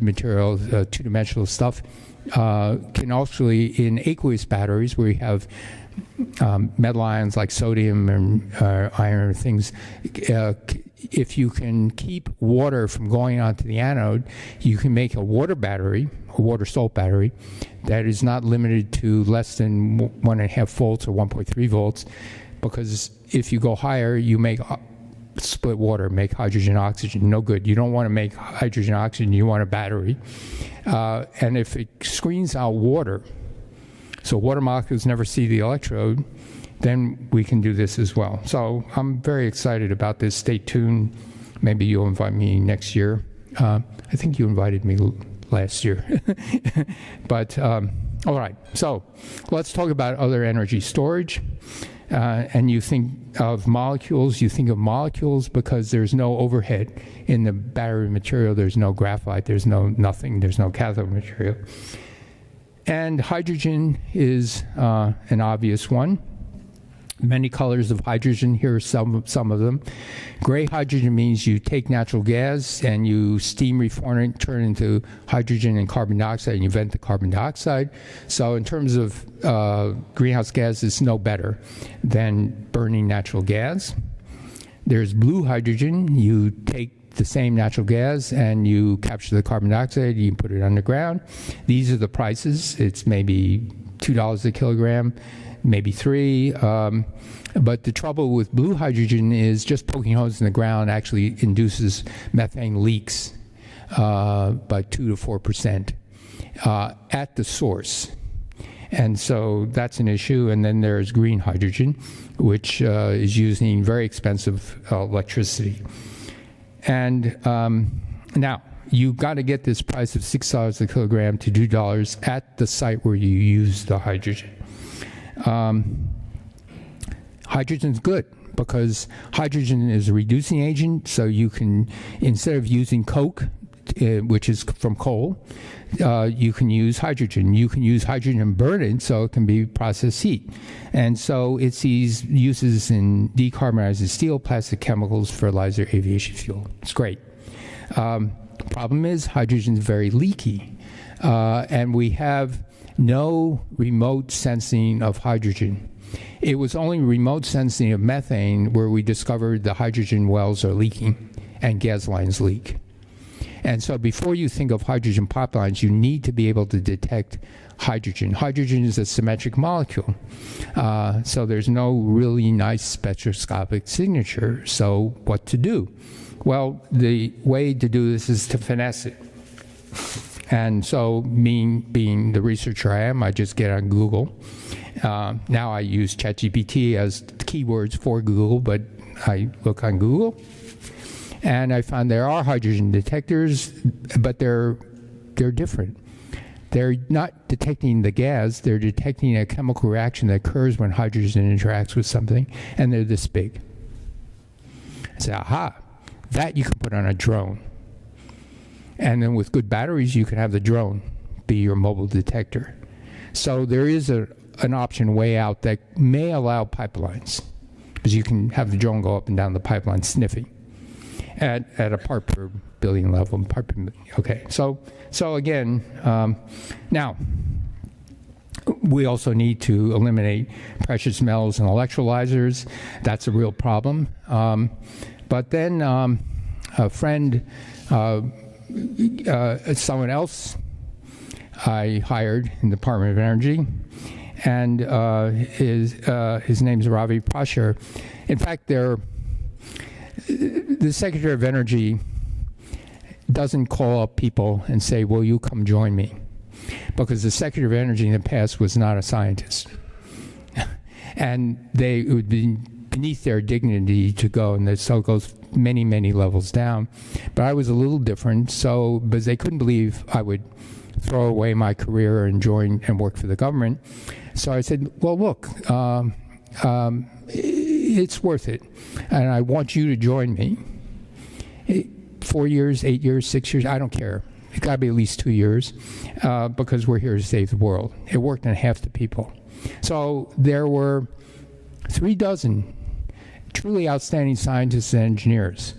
material, two-dimensional stuff, can actually, in aqueous batteries where you have metal ions like sodium and iron and things, if you can keep water from going onto the anode, you can make a water battery, a water salt battery, that is not limited to less than 1.5 volts or 1.3 volts, because if you go higher, you make split water, make hydrogen oxygen. No good. You don't want to make hydrogen oxygen, you want a battery. And if it screens out water, so water molecules never see the electrode, then we can do this as well. So I'm very excited about this. Stay tuned. Maybe you'll invite me next year. I think you invited me last year. But all right, so let's talk about other energy storage. And you think of molecules, because there's no overhead in the battery material. There's no graphite, there's no nothing, there's no cathode material. And hydrogen is an obvious one. Many colors of hydrogen. Here are some of them. Gray hydrogen means you take natural gas and you steam reform it, turn it into hydrogen and carbon dioxide, and you vent the carbon dioxide. So in terms of greenhouse gas, it's no better than burning natural gas. There's blue hydrogen. You take the same natural gas and you capture the carbon dioxide, you put it underground. These are the prices. It's maybe $2 a kilogram, maybe $3. But the trouble with blue hydrogen is just poking holes in the ground actually induces methane leaks by 2 to 4% at the source. And so that's an issue. And then there's green hydrogen, which is using very expensive electricity. And now, you've got to get this price of $6 a kilogram to $2 at the site where you use the hydrogen. Hydrogen's good because hydrogen is a reducing agent, so you can, instead of using coke, which is from coal, you can use hydrogen. You can use hydrogen and burn it, so it can be processed heat. And so it sees uses in decarbonizing steel, plastic chemicals, fertilizer, aviation fuel. It's great. Problem is hydrogen is very leaky. And we have no remote sensing of hydrogen. It was only remote sensing of methane where we discovered the hydrogen wells are leaking and gas lines leak. And so before you think of hydrogen pipelines, you need to be able to detect hydrogen. Hydrogen is a symmetric molecule, so there's no really nice spectroscopic signature. So what to do? Well, the way to do this is to finesse it. And so me being the researcher I am, I just get on Google. Now I use ChatGPT as keywords for Google, but I look on Google. And I found there are hydrogen detectors, but they're different. They're not detecting the gas, they're detecting a chemical reaction that occurs when hydrogen interacts with something, and they're this big. I say, aha, that you can put on a drone. And then with good batteries, you can have the drone be your mobile detector. So there is an option way out that may allow pipelines, because you can have the drone go up and down the pipeline sniffing at a part per billion level. Okay, so again, now we also need to eliminate precious metals and electrolyzers. That's a real problem. But then a friend, someone else I hired in the Department of Energy, and his name's Ravi Prasher. In fact, the Secretary of Energy doesn't call up people and say, will you come join me? Because the Secretary of Energy in the past was not a scientist. And it would be beneath their dignity to go, and so it goes many, many levels down. But I was a little different, because they couldn't believe I would throw away my career and join and work for the government. So I said, well, look, it's worth it, and I want you to join me. 4 years, 8 years, 6 years, I don't care. It's got to be at least 2 years, because we're here to save the world. It worked on half the people. So there were 36 truly outstanding scientists and engineers,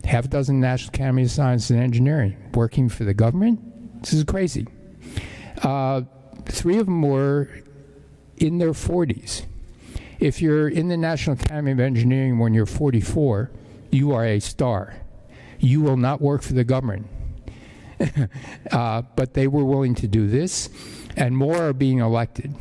half a dozen National Academy of Science and Engineering working for the government. This is crazy. 3 of them were in their 40s. If you're in the National Academy of Engineering when you're 44, you are a star. You will not work for the government. But they were willing to do this, and more are being elected.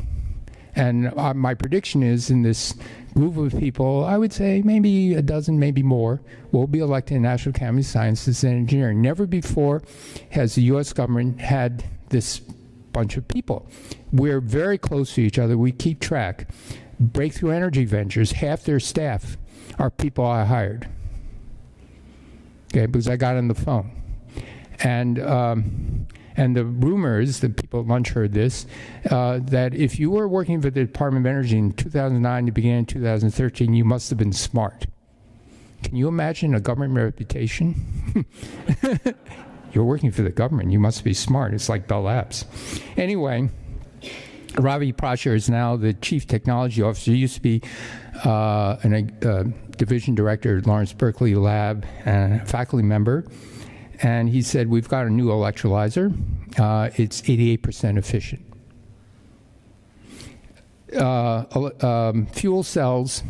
And my prediction is in this group of people, I would say maybe a dozen, maybe more, will be elected in National Academy of Sciences and Engineering. Never before has the U.S. government had this bunch of people. We're very close to each other. We keep track. Breakthrough Energy Ventures, half their staff are people I hired. Okay, because I got on the phone. And the rumors, the people at lunch heard this, that if you were working for the Department of Energy in 2009 to begin in 2013, you must have been smart. Can you imagine a government reputation? You're working for the government, you must be smart. It's like Bell Labs. Anyway, Ravi Prasher is now the Chief Technology Officer. He used to be a division director at Lawrence Berkeley Lab and a faculty member. And he said, we've got a new electrolyzer. It's 88% efficient. Fuel cells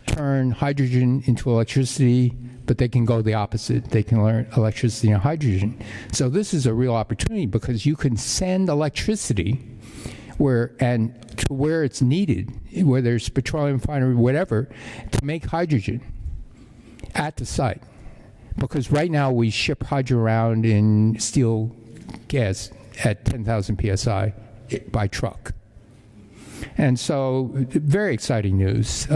turn hydrogen into electricity, but they can go the opposite. They can learn electricity and hydrogen. So this is a real opportunity because you can send electricity where it's needed, whether it's petroleum refinery, whatever, to make hydrogen at the site. Because right now we ship hydrogen around in steel gas at 10,000 psi by truck. And so, very exciting news.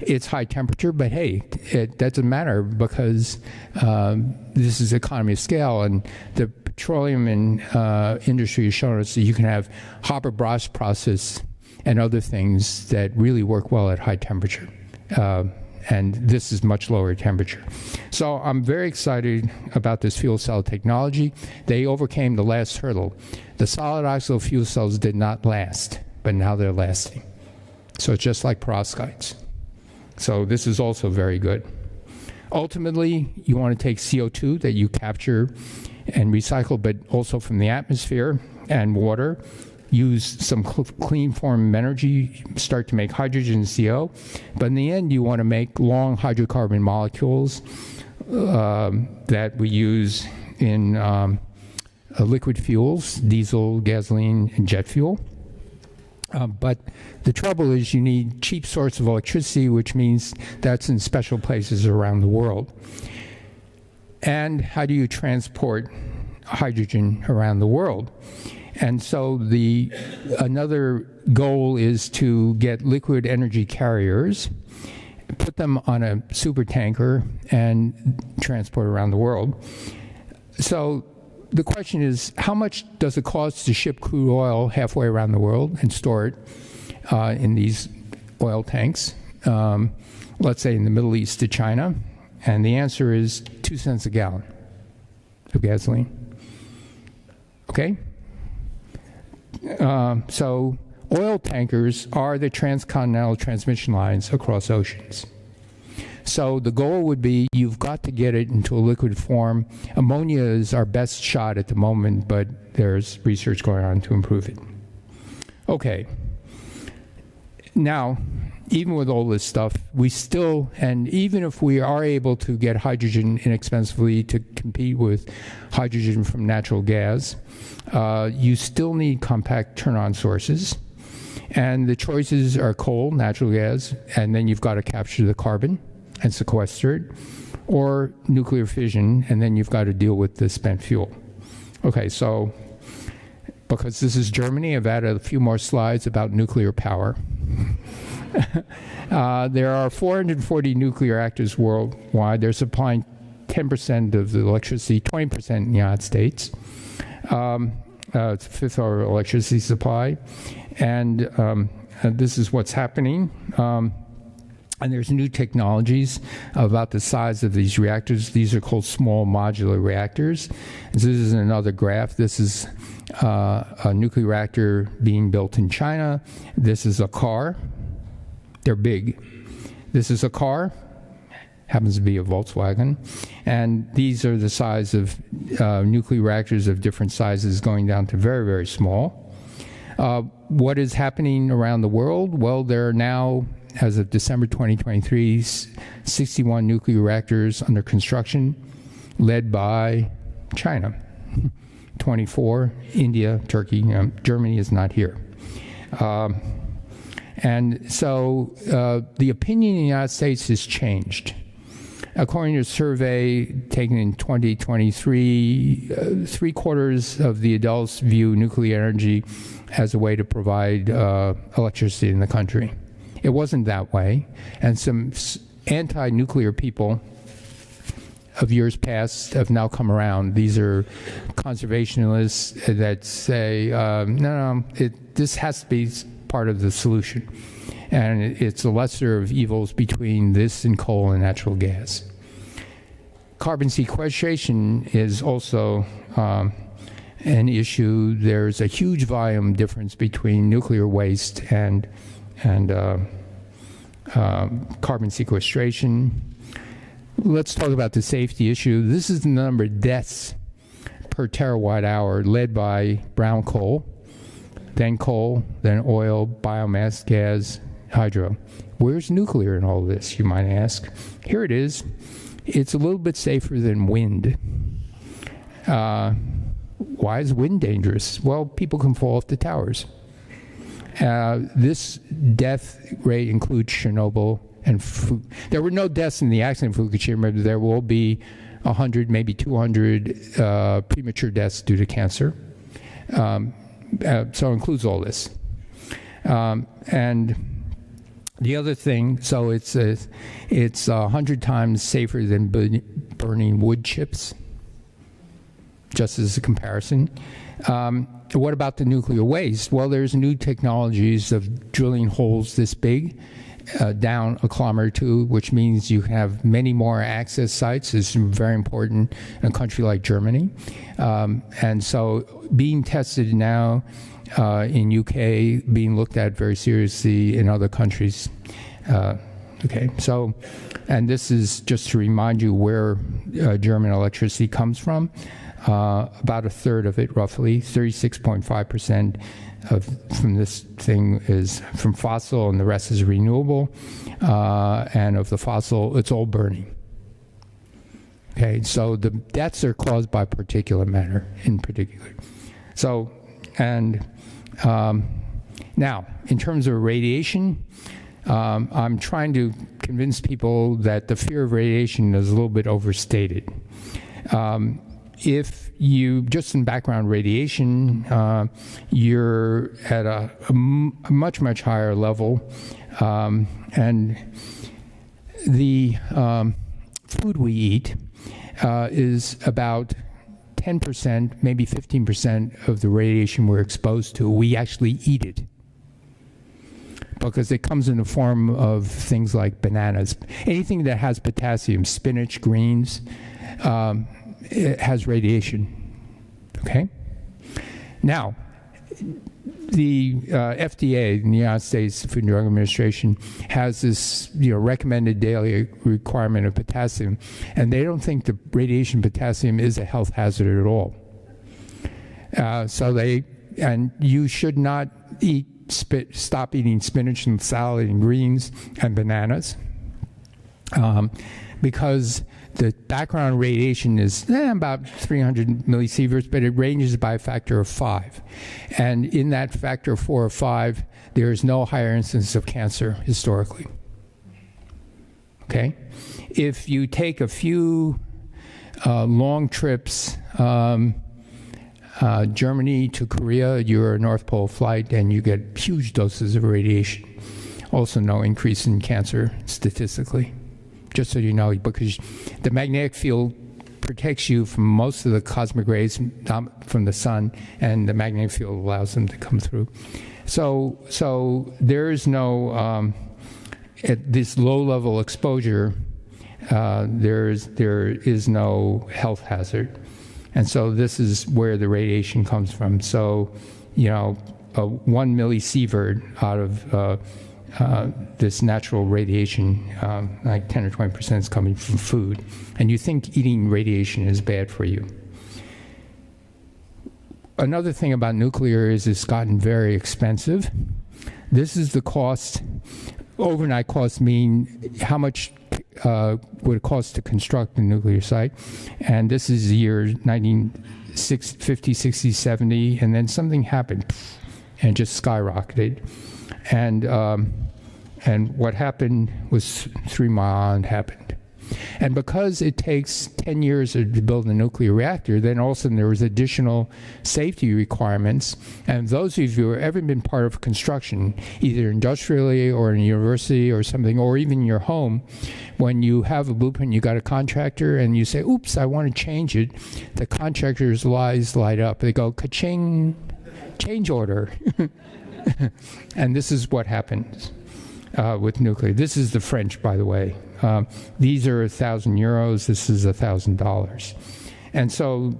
It's high temperature, but hey, it doesn't matter because this is economy of scale, and the petroleum industry has shown us that you can have Haber-Bosch process and other things that really work well at high temperature. And this is much lower temperature. So I'm very excited about this fuel cell technology. They overcame the last hurdle. The solid oxide fuel cells did not last, but now they're lasting. So it's just like perovskites. So this is also very good. Ultimately, you want to take CO2 that you capture and recycle, but also from the atmosphere and water, use some clean form of energy, start to make hydrogen and CO. But in the end, you want to make long hydrocarbon molecules that we use in liquid fuels, diesel, gasoline, and jet fuel. But the trouble is you need cheap source of electricity, which means that's in special places around the world. And how do you transport hydrogen around the world? And so another goal is to get liquid energy carriers, put them on a supertanker, and transport around the world. So the question is, how much does it cost to ship crude oil halfway around the world and store it in these oil tanks, let's say in the Middle East to China? And the answer is 2 cents a gallon of gasoline. Okay? So oil tankers are the transcontinental transmission lines across oceans. So the goal would be you've got to get it into a liquid form. Ammonia is our best shot at the moment, but there's research going on to improve it. Okay. Now, even with all this stuff, we still, and even if we are able to get hydrogen inexpensively to compete with hydrogen from natural gas, you still need compact turn-on sources. And the choices are coal, natural gas, and then you've got to capture the carbon and sequester it, or nuclear fission, and then you've got to deal with the spent fuel. Okay, so because this is Germany, I've added a few more slides about nuclear power. There are 440 nuclear reactors worldwide. They're supplying 10% of the electricity, 20% in the United States. It's a fifth of our electricity supply. And this is what's happening. And there's new technologies about the size of these reactors. These are called small modular reactors. This is another graph. This is a nuclear reactor being built in China. This is a car. They're big. This is a car. Happens to be a Volkswagen. And these are the size of nuclear reactors of different sizes going down to very, very small. What is happening around the world? Well, there are now, as of December 2023, 61 nuclear reactors under construction, led by China. 24, India, Turkey, Germany is not here. And so the opinion in the United States has changed. According to a survey taken in 2023, 3/4 of the adults view nuclear energy as a way to provide electricity in the country. It wasn't that way. And some anti-nuclear people of years past have now come around. These are conservationists that say, this has to be part of the solution. And it's a lesser of evils between this and coal and natural gas. Carbon sequestration is also an issue. There's a huge volume difference between nuclear waste and carbon sequestration. Let's talk about the safety issue. This is the number of deaths per terawatt hour led by brown coal, then oil, biomass, gas, hydro. Where's nuclear in all this, you might ask? Here it is. It's a little bit safer than wind. Why is wind dangerous? Well, people can fall off the towers. This death rate includes Chernobyl and there were no deaths in the accident in Fukushima, but there will be 100, maybe 200 premature deaths due to cancer. So it includes all this. And the other thing, so it's 100 times safer than burning wood chips, just as a comparison. What about the nuclear waste? Well, there's new technologies of drilling holes this big down a kilometer or two, which means you have many more access sites. It's very important in a country like Germany. And so being tested now in UK, being looked at very seriously in other countries. Okay, so, and this is just to remind you where German electricity comes from. about a third of it, roughly, 36.5% from this thing is from fossil, and the rest is renewable. And of the fossil, it's all burning. Okay, so the deaths are caused by particulate matter in particular. So, and now, in terms of radiation, I'm trying to convince people that the fear of radiation is a little bit overstated. If you, just in background radiation, you're at a much, much higher level, and the food we eat is about 10%, maybe 15% of the radiation we're exposed to. We actually eat it because it comes in the form of things like bananas. Anything that has potassium, spinach, greens, it has radiation. Okay? Now, the FDA, in the United States Food and Drug Administration, has this recommended daily requirement of potassium, and they don't think the radiation potassium is a health hazard at all. And you should not stop eating spinach and salad and greens and bananas because the background radiation is about 300 millisieverts, but it ranges by a factor of 5. And in that factor of 4 or 5, there is no higher incidence of cancer historically. Okay? If you take a few long trips, Germany to Korea, you're a North Pole flight, and you get huge doses of radiation. Also no increase in cancer statistically. Just so you know, because the magnetic field protects you from most of the cosmic rays from the sun, and the magnetic field allows them to come through. So there is no, at this low-level exposure, there is no health hazard. And so this is where the radiation comes from. So, 1 millisievert out of this natural radiation, like 10 or 20% is coming from food. And you think eating radiation is bad for you. Another thing about nuclear is it's gotten very expensive. This is the cost. Overnight costs mean how much would it cost to construct a nuclear site. And this is the year 1950, 60, 70, and then something happened and just skyrocketed. And what happened was 3 Mile Island happened. And because it takes 10 years to build a nuclear reactor, then all of a sudden there was additional safety requirements. And those of you who have ever been part of construction, either industrially or in a university or something, or even in your home, when you have a blueprint, you got a contractor, and you say, oops, I want to change it, the contractor's eyes light up. They go, ka-ching, change order. And this is what happens with nuclear. This is the French, by the way. These are 1,000 euros. This is $1,000. And so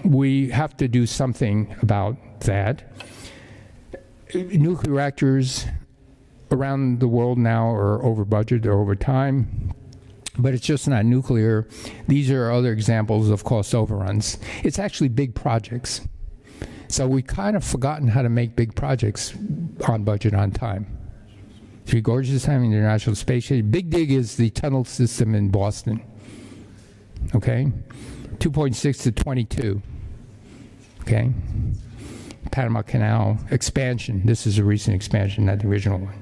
we have to do something about that. Nuclear reactors around the world now are over budget, they're over time. But it's just not nuclear. These are other examples of cost overruns. It's actually big projects. So we've kind of forgotten how to make big projects on budget, on time. Three Gorges Time, International Space Station. Big Dig is the tunnel system in Boston. Okay? 2.6 to 22. Okay? Panama Canal expansion. This is a recent expansion, not the original one.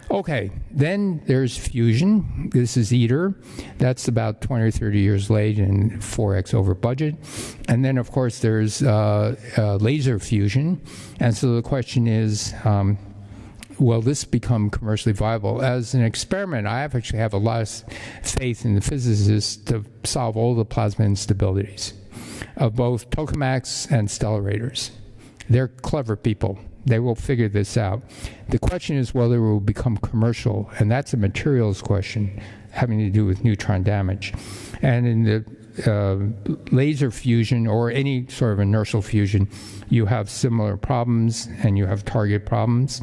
Okay, then there's fusion. This is ITER. That's about 20 or 30 years late and 4x over budget. And then, of course, there's laser fusion. And so the question is, will this become commercially viable? As an experiment, I actually have a lot of faith in the physicists to solve all the plasma instabilities of both tokamaks and stellarators. They're clever people. They will figure this out. The question is whether it will become commercial, and that's a materials question having to do with neutron damage. And in the laser fusion or any sort of inertial fusion, you have similar problems and you have target problems.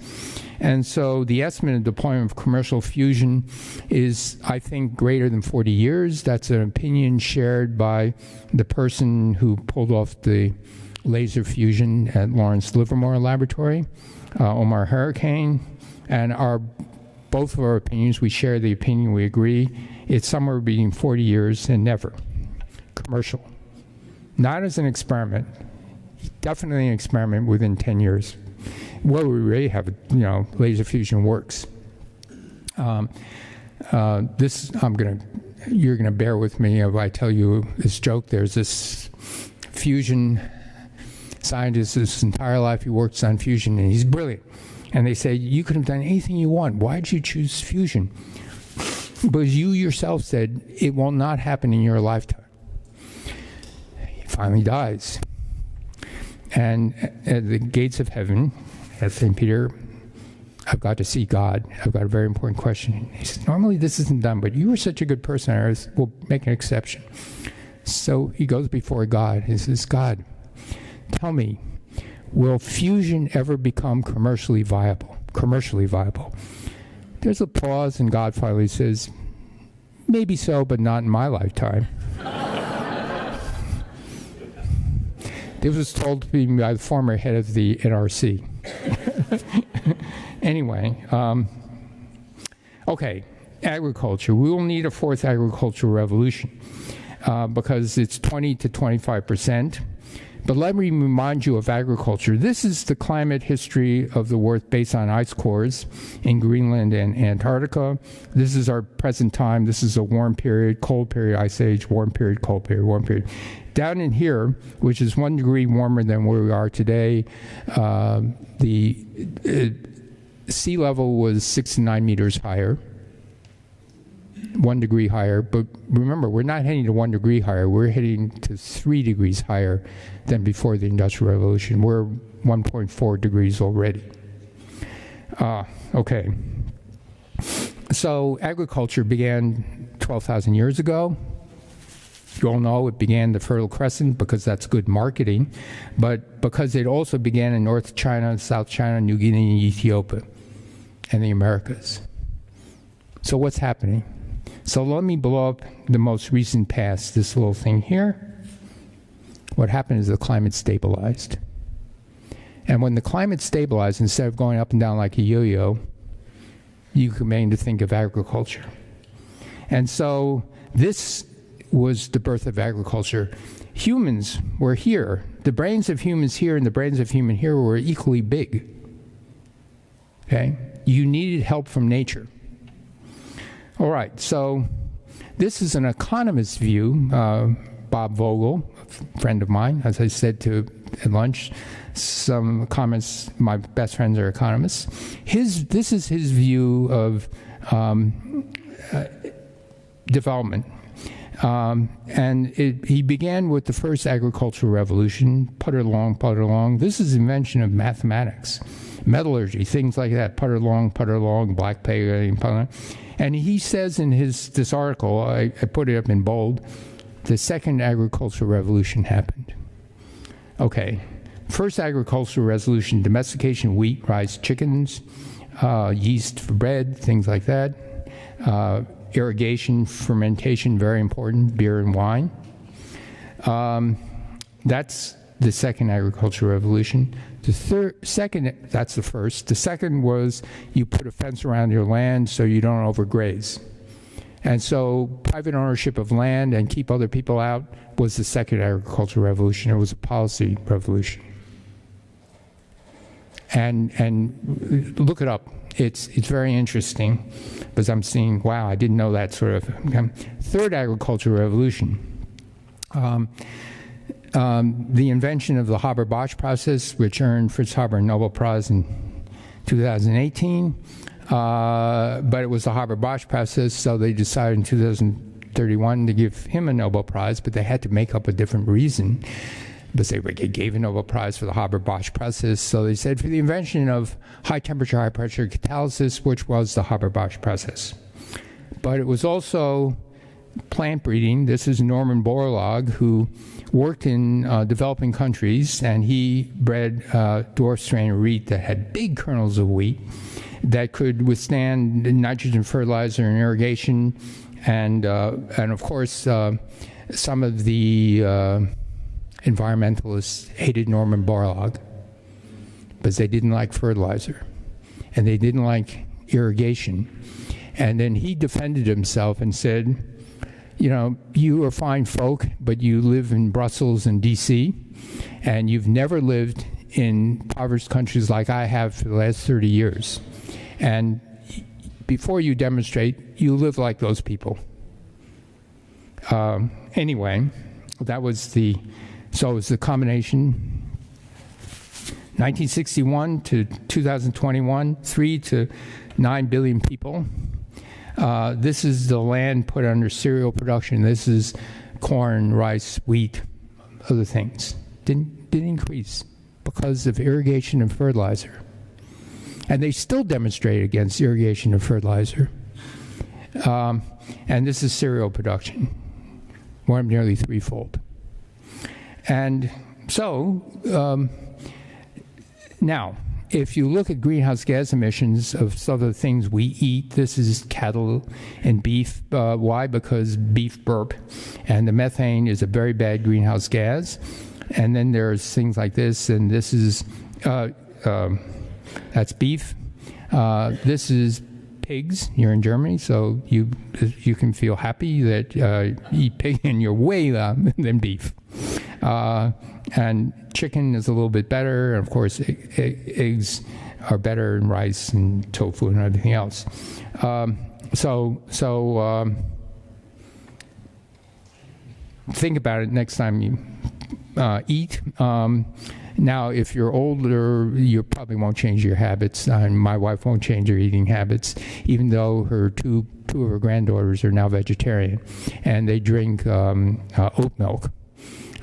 And so the estimate of deployment of commercial fusion is, I think, greater than 40 years. That's an opinion shared by the person who pulled off the laser fusion at Lawrence Livermore Laboratory, Omar Hurricane. And both of our opinions, we share the opinion, we agree, it's somewhere between 40 years and never. Commercial. Not as an experiment. Definitely an experiment within 10 years. Where we really have, laser fusion works. You're gonna bear with me if I tell you this joke. There's this fusion scientist, his entire life he works on fusion, and he's brilliant. And they say, you could have done anything you want. Why did you choose fusion? Because you yourself said it will not happen in your lifetime. He finally dies. And at the gates of heaven, at St. Peter, I've got to see God. I've got a very important question. He says, normally this isn't done, but you were such a good person on earth, we'll make an exception. So he goes before God. He says, God, tell me, will fusion ever become commercially viable? Commercially viable. There's a pause, and God finally says, maybe so, but not in my lifetime. This was told to me by the former head of the NRC. Anyway, okay, agriculture. We will need a fourth agricultural revolution because it's 20 to 25%. But let me remind you of agriculture. This is the climate history of the Earth based on ice cores in Greenland and Antarctica. This is our present time. This is a warm period, cold period, ice age, warm period, cold period, warm period. Down in here, which is 1 degree warmer than where we are today, the sea level was 6 to 9 meters higher. 1 degree higher, but remember, we're not heading to 1 degree higher, we're heading to 3 degrees higher than before the Industrial Revolution. We're 1.4 degrees already. Okay. So agriculture began 12,000 years ago. You all know it began the Fertile Crescent because that's good marketing, but because it also began in North China, South China, New Guinea, and Ethiopia, and the Americas. So what's happening? So let me blow up the most recent past, this little thing here. What happened is the climate stabilized. And when the climate stabilized, instead of going up and down like a yo-yo, you began to think of agriculture. And so this was the birth of agriculture. Humans were here. The brains of humans here and the brains of human here were equally big. Okay? You needed help from nature. All right, so this is an economist's view. Bob Vogel, a friend of mine, as I said at lunch, some comments, my best friends are economists. This is his view of development. And he began with the first agricultural revolution, putter along. This is the invention of mathematics, metallurgy, things like that, putter along, black peg, and he says in this article, I put it up in bold, the second agricultural revolution happened. Okay, first agricultural revolution, domestication, wheat, rice, chickens, yeast for bread, things like that. Irrigation, fermentation, very important, beer and wine. That's the second agricultural revolution. That's the first. The second was you put a fence around your land so you don't overgraze. And so private ownership of land and keep other people out was the second agricultural revolution. It was a policy revolution. And look it up. It's very interesting because I'm seeing, wow, I didn't know that sort of. Third agricultural revolution. The invention of the Haber-Bosch process, which earned Fritz Haber a Nobel Prize in 2018. But it was the Haber-Bosch process, so they decided in 2031 to give him a Nobel Prize, but they had to make up a different reason. But they gave a Nobel Prize for the Haber-Bosch process, so they said for the invention of high-temperature, high-pressure catalysis, which was the Haber-Bosch process. But it was also plant breeding. This is Norman Borlaug, who worked in developing countries, and he bred dwarf strain of wheat that had big kernels of wheat that could withstand nitrogen fertilizer and irrigation, and of course some of the environmentalists hated Norman Borlaug because they didn't like fertilizer and they didn't like irrigation. And then he defended himself and said, you know, you are fine folk, but you live in Brussels and D.C., and you've never lived in impoverished countries like I have for the last 30 years. And before you demonstrate, you live like those people. Anyway, that was the, so it was the combination 1961 to 2021, 3 to 9 billion people. This is the land put under cereal production. This is corn, rice, wheat, other things. Didn't increase because of irrigation and fertilizer. And they still demonstrate against irrigation and fertilizer. And this is cereal production, nearly threefold. And so, now, if you look at greenhouse gas emissions of some of the things we eat, this is cattle and beef. Why? Because beef burp, and the methane is a very bad greenhouse gas. And then there's things like this, and this is, that's beef. This is pigs. You're in Germany, so you can feel happy that you eat pig and you're way than beef. And chicken is a little bit better. And of course, eggs are better, and rice and tofu and everything else. Think about it next time you eat. Now, if you're older, you probably won't change your habits. My wife won't change her eating habits, even though her two of her granddaughters are now vegetarian, and they drink oat milk.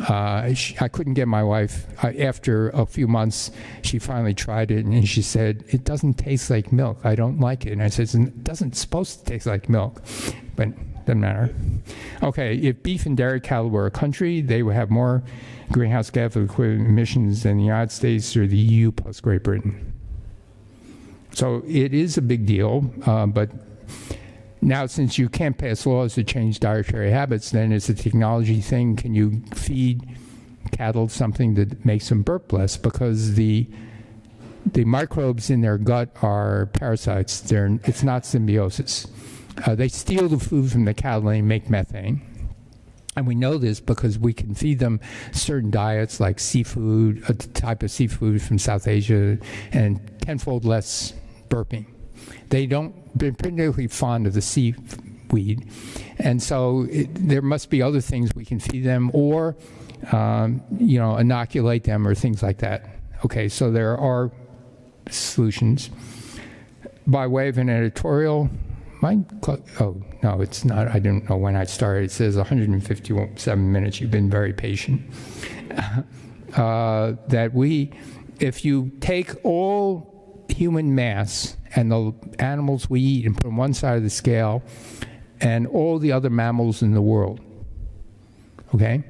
I couldn't get my wife, after a few months, she finally tried it, and she said, it doesn't taste like milk. I don't like it. And I said, it doesn't supposed to taste like milk, but doesn't matter. Okay, if beef and dairy cattle were a country, they would have more greenhouse gas equivalent emissions than the United States or the EU plus Great Britain. So it is a big deal, but now, since you can't pass laws to change dietary habits, then it's a technology thing. Can you feed cattle something that makes them burp less? Because the microbes in their gut are parasites. It's not symbiosis. They steal the food from the cattle and they make methane. And we know this because we can feed them certain diets like seafood, a type of seafood from South Asia, and tenfold less burping. They're particularly fond of the seaweed. And so there must be other things we can feed them, or, inoculate them or things like that. Okay, so there are solutions. By way of an editorial, oh, no, it's not. I didn't know when I started. It says 157 minutes. You've been very patient. If you take all human mass and the animals we eat and put on one side of the scale and all the other mammals in the world, okay?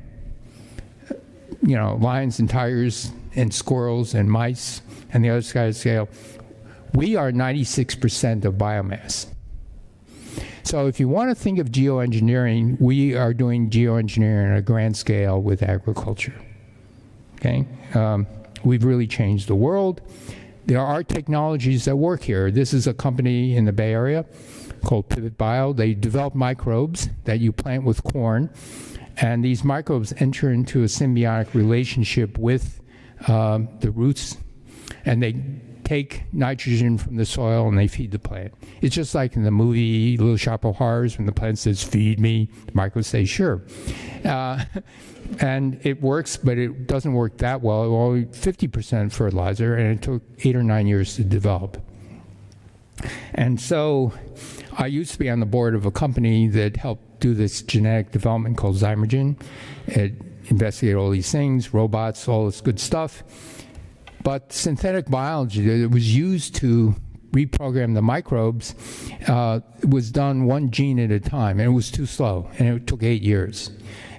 Lions and tigers and squirrels and mice and the other side of the scale, we are 96% of biomass. So if you want to think of geoengineering, we are doing geoengineering on a grand scale with agriculture, okay? We've really changed the world. There are technologies that work here. This is a company in the Bay Area called Pivot Bio. They develop microbes that you plant with corn, and these microbes enter into a symbiotic relationship with the roots, and they take nitrogen from the soil and they feed the plant. It's just like in the movie Little Shop of Horrors when the plant says, feed me, the microbes say, sure. And it works, but it doesn't work that well. Only 50% fertilizer, and it took 8 or 9 years to develop. And so I used to be on the board of a company that helped do this genetic development called Zymergen. It investigated all these things, robots, all this good stuff. But synthetic biology that was used to reprogram the microbes was done one gene at a time, and it was too slow, and it took 8 years.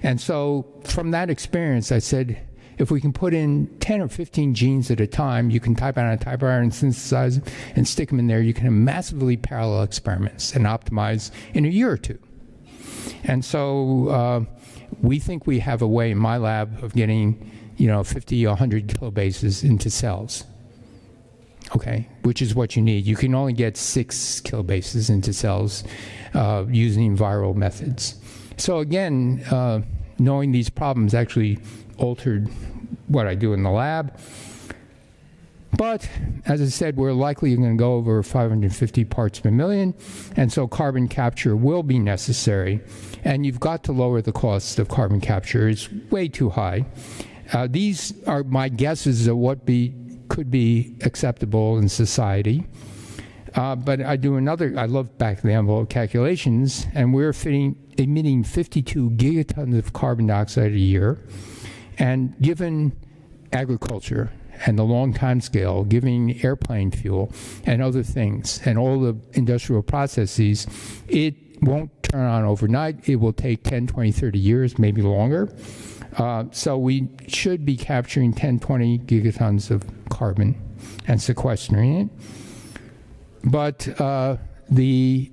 And so from that experience, I said, if we can put in 10 or 15 genes at a time, you can type out on a typewriter and synthesize them and stick them in there. You can have massively parallel experiments and optimize in a year or two. And so we think we have a way in my lab of getting 50 or 100 kilobases into cells, okay, which is what you need. You can only get 6 kilobases into cells using viral methods. So again, knowing these problems actually altered what I do in the lab. But as I said, we're likely going to go over 550 parts per million, and so carbon capture will be necessary. And you've got to lower the cost of carbon capture. It's way too high. These are my guesses of what could be acceptable in society. But I love back of the envelope calculations, and we're emitting 52 gigatons of carbon dioxide a year. And given agriculture and the long time scale, giving airplane fuel and other things and all the industrial processes, it won't turn on overnight. It will take 10, 20, 30 years, maybe longer. So we should be capturing 10, 20 gigatons of carbon and sequestering it. But the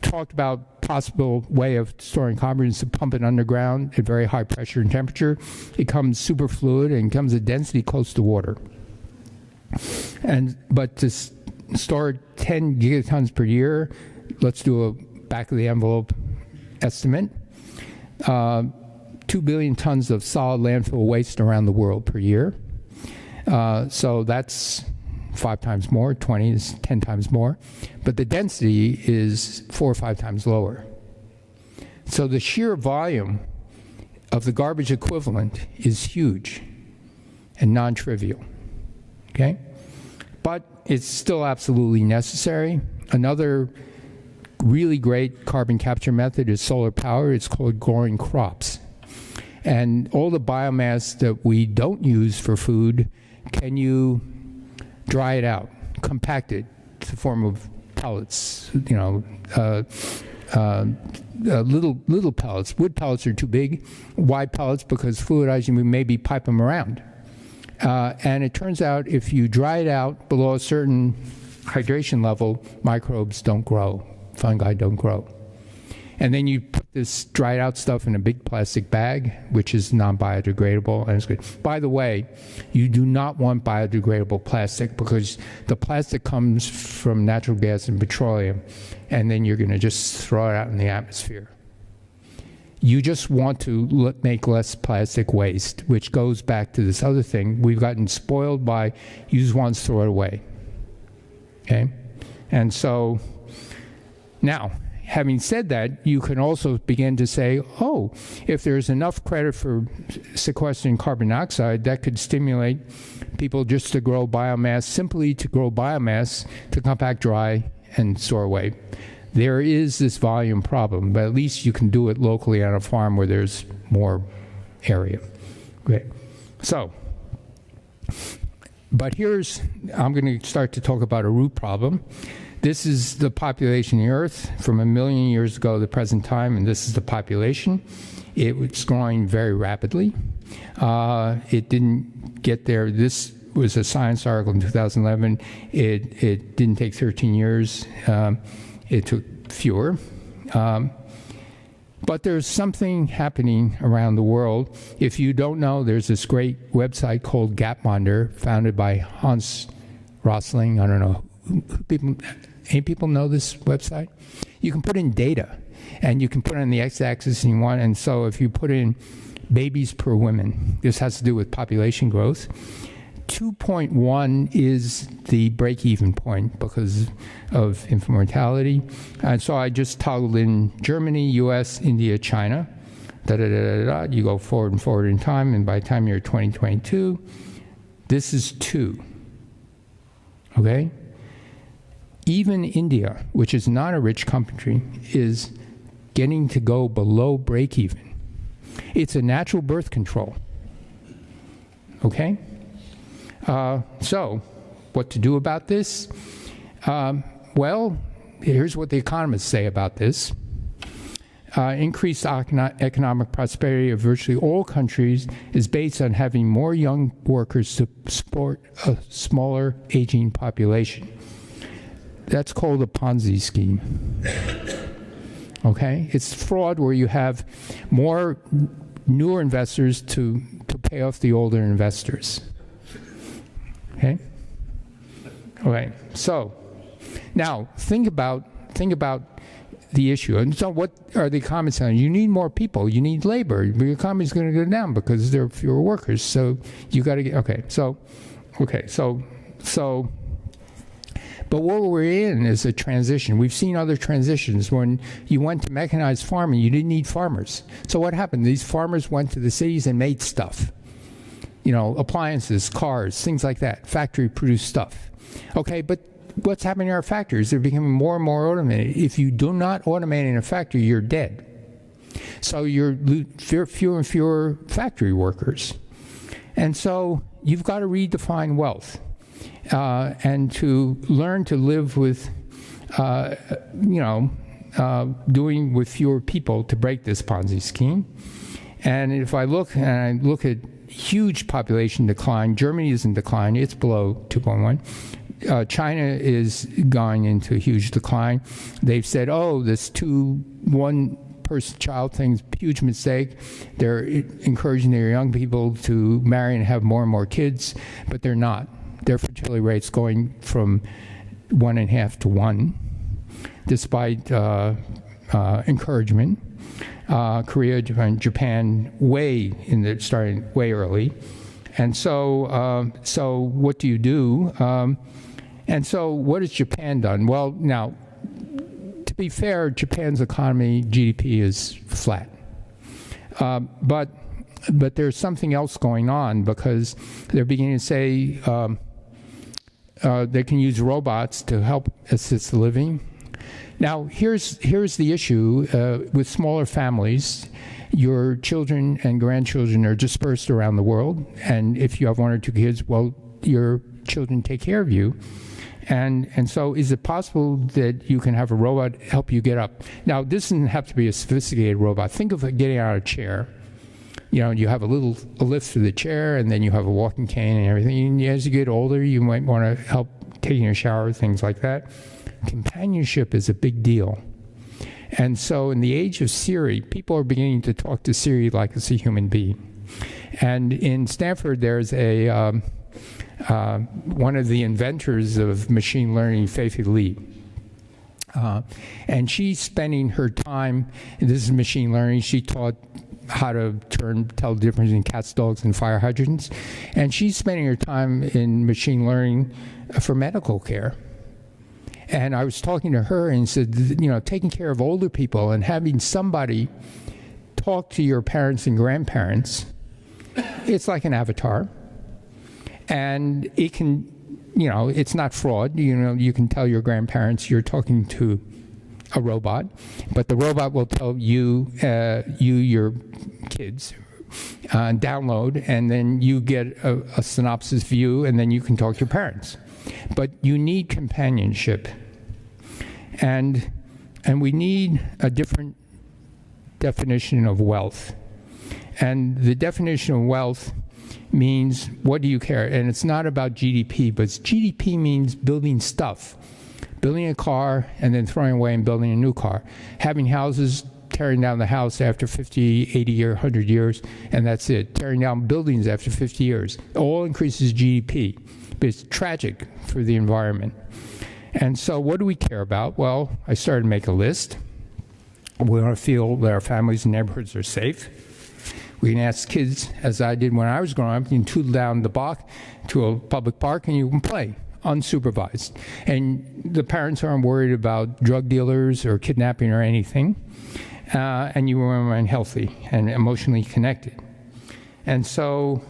talked about possible way of storing carbon is to pump it underground at very high pressure and temperature. It comes superfluid and comes at density close to water. But to store 10 gigatons per year, let's do a back of the envelope estimate. 2 billion tons of solid landfill waste around the world per year. So that's 5 times more, 20 is 10 times more, but the density is 4 or 5 times lower. So the sheer volume of the garbage equivalent is huge and non-trivial, okay? But it's still absolutely necessary. Another really great carbon capture method is solar power. It's called growing crops. And all the biomass that we don't use for food, can you dry it out, compact it to the form of pellets, little pellets. Wood pellets are too big. Wide pellets, because fluidizing, we maybe pipe them around. And it turns out if you dry it out below a certain hydration level, microbes don't grow, fungi don't grow. And then you put this dried out stuff in a big plastic bag, which is non-biodegradable, and it's good. By the way, you do not want biodegradable plastic because the plastic comes from natural gas and petroleum, and then you're going to just throw it out in the atmosphere. You just want to make less plastic waste, which goes back to this other thing. We've gotten spoiled by use once, throw it away. Okay? And so now, having said that, you can also begin to say, oh, if there's enough credit for sequestering carbon dioxide, that could stimulate people just to grow biomass, simply to grow biomass to compact, dry, and store away. There is this volume problem, but at least you can do it locally on a farm where there's more area. Okay. So, but I'm going to start to talk about a root problem. This is the population of the Earth from 1 million years ago to the present time, and this is the population. It's growing very rapidly. It didn't get there. This was a Science article in 2011. It didn't take 13 years. It took fewer. But there's something happening around the world. If you don't know, there's this great website called Gapminder, founded by Hans Rosling. I don't know. Any people know this website? You can put in data, and you can put it on the x-axis and you want. And so if you put in babies per woman, this has to do with population growth. 2.1 is the break-even point because of infant mortality. And so I just toggled in Germany, US, India, China. You go forward and forward in time, and by the time you're 2022, this is 2. Okay? Even India, which is not a rich country, is getting to go below break-even. It's a natural birth control. Okay? So what to do about this? Well, here's what the economists say about this. Increased economic prosperity of virtually all countries is based on having more young workers to support a smaller aging population. That's called a Ponzi scheme. Okay? It's fraud where you have more newer investors to pay off the older investors. Okay? Okay. So, now think about the issue. And so what are the economists saying? You need more people. You need labor. The economy is going to go down because there are fewer workers. So you got to get, but what we're in is a transition. We've seen other transitions. When you went to mechanized farming, you didn't need farmers. So what happened? These farmers went to the cities and made stuff. Appliances, cars, things like that. Factory-produced stuff. Okay, but what's happening in our factories? They're becoming more and more automated. If you do not automate in a factory, you're dead. So you're fewer and fewer factory workers. And so you've got to redefine wealth and to learn to live with, doing with fewer people to break this Ponzi scheme. And if I look at huge population decline, Germany is in decline. It's below 2.1. China is going into huge decline. They've said, this one-person child thing's a huge mistake. They're encouraging their young people to marry and have more and more kids, but they're not. Their fertility rate's going from 1.5 to 1, despite encouragement. Korea, Japan, starting way early. And so what do you do? And so what has Japan done? Well, now, to be fair, Japan's economy, GDP, is flat. But there's something else going on because they're beginning to say they can use robots to help assist the living. Now, here's the issue with smaller families. Your children and grandchildren are dispersed around the world, and if you have 1 or 2 kids, well, your children take care of you. And so is it possible that you can have a robot help you get up? Now, this doesn't have to be a sophisticated robot. Think of it getting out of a chair. You have a lift for the chair, and then you have a walking cane and everything. And as you get older, you might want to help taking a shower, things like that. Companionship is a big deal. And so in the age of Siri, people are beginning to talk to Siri like it's a human being. And in Stanford, there's one of the inventors of machine learning, Fei-Fei Li. And she's spending her time, and this is machine learning, she taught how to tell the difference between cats, dogs, and fire hydrants. And she's spending her time in machine learning for medical care. And I was talking to her and said, taking care of older people and having somebody talk to your parents and grandparents, it's like an avatar. And it can, it's not fraud. You can tell your grandparents you're talking to a robot, but the robot will tell you, your kids, download, and then you get a synopsis view, and then you can talk to your parents. But you need companionship. And we need a different definition of wealth. And the definition of wealth means, what do you care? And it's not about GDP, but GDP means building stuff. Building a car and then throwing away and building a new car. Having houses, tearing down the house after 50, 80 years, 100 years, and that's it. Tearing down buildings after 50 years. All increases GDP. But it's tragic for the environment. And so what do we care about? Well, I started to make a list. We want to feel that our families and neighborhoods are safe. We can ask kids, as I did when I was growing up, you can tootle down the block to a public park and you can play unsupervised. And the parents aren't worried about drug dealers or kidnapping or anything. And you remain healthy and emotionally connected. And so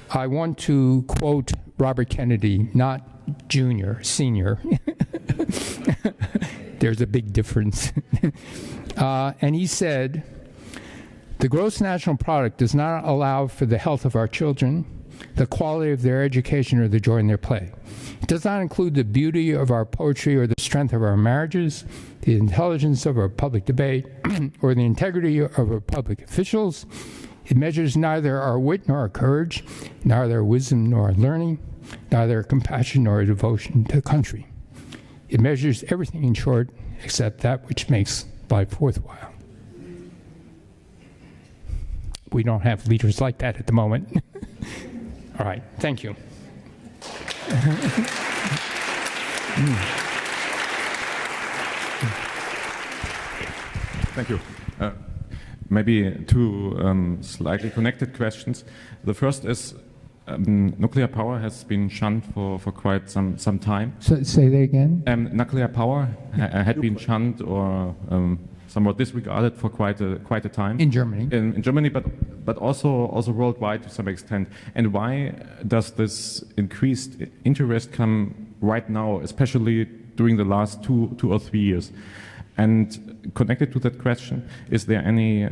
I want to quote Robert Kennedy, not junior, senior. There's a big difference. And he said, the gross national product does not allow for the health of our children, the quality of their education, or the joy in their play. It does not include the beauty of our poetry or the strength of our marriages, the intelligence of our public debate, or the integrity of our public officials. It measures neither our wit nor our courage, neither our wisdom nor our learning, neither our compassion nor our devotion to the country. It measures everything, in short, except that which makes life worthwhile. We don't have leaders like that at the moment. All right, thank you. Thank you. Maybe two slightly connected questions. The first is nuclear power has been shunned for quite some time. So, say that again? Nuclear power had been shunned or somewhat disregarded for quite a time. In Germany. In Germany, but also worldwide to some extent. And why does this increased interest come right now, especially during the last two or 3 years? And connected to that question, is there any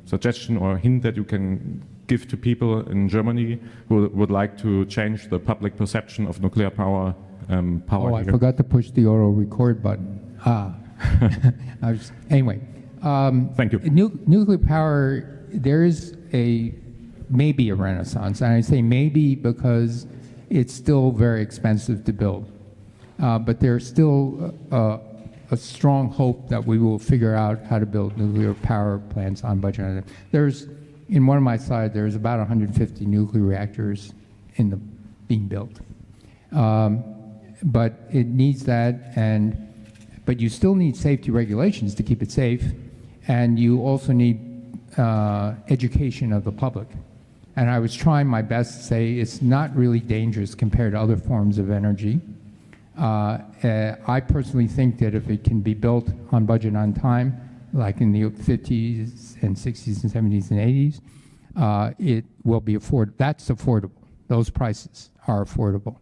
suggestion or hint that you can give to people in Germany who would like to change the public perception of nuclear power? I forgot to push the auto record button. Anyway, thank you. Nuclear power, there is maybe a renaissance, and I say maybe because it's still very expensive to build. But there's still a strong hope that we will figure out how to build nuclear power plants on budget. In one of my slides, there's about 150 nuclear reactors being built. But it needs that, but you still need safety regulations to keep it safe, and you also need education of the public. And I was trying my best to say it's not really dangerous compared to other forms of energy. I personally think that if it can be built on budget on time, like in the 50s and 60s and 70s and 80s, it will be affordable. That's affordable. Those prices are affordable.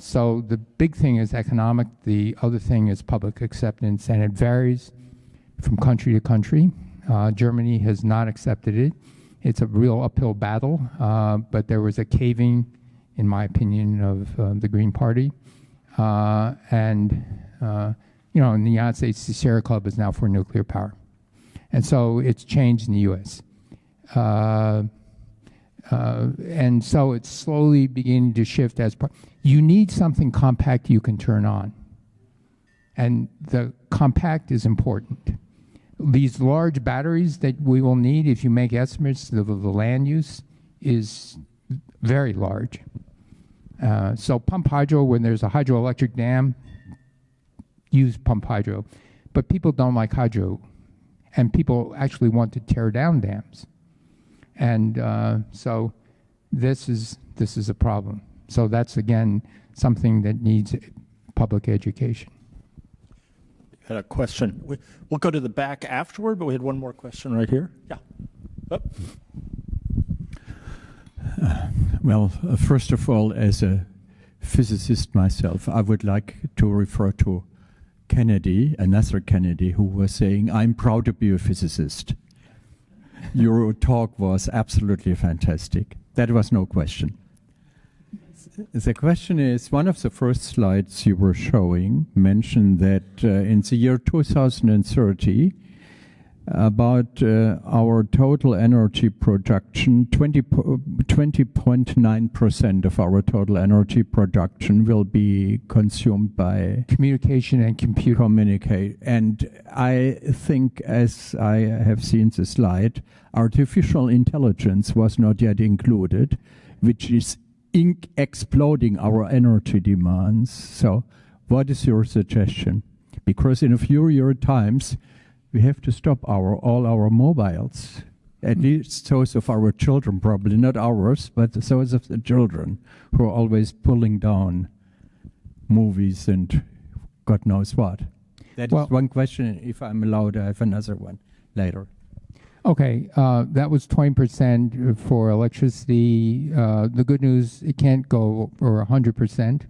So the big thing is economic. The other thing is public acceptance, and it varies from country to country. Germany has not accepted it. It's a real uphill battle, but there was a caving, in my opinion, of the Green Party. In the United States, the Sierra Club is now for nuclear power. And so it's changed in the U.S. And so it's slowly beginning to shift as part. You need something compact you can turn on. And the compact is important. These large batteries that we will need, if you make estimates of the land use, is very large. So pump hydro, when there's a hydroelectric dam, use pump hydro. But people don't like hydro, and people actually want to tear down dams. And so this is a problem. So that's, again, something that needs public education. Had a question. We'll go to the back afterward, but we had one more question right here. Yeah. Oh. Well, first of all, as a physicist myself, I would like to refer to Kennedy, another Kennedy, who was saying, "I'm proud to be a physicist." Your talk was absolutely fantastic. That was no question. The question is, one of the first slides you were showing mentioned that in the year 2030, about our total energy production, 20.9% of our total energy production will be consumed by communication and computing. And I think, as I have seen the slide, artificial intelligence was not yet included, which is exploding our energy demands. So what is your suggestion? Because in a few year times, we have to stop all our mobiles, at least those of our children, probably not ours, but those of the children who are always pulling down movies and God knows what. That is one question. If I'm allowed, I have another one later. Okay, that was 20% for electricity. The good news, it can't go over 100%,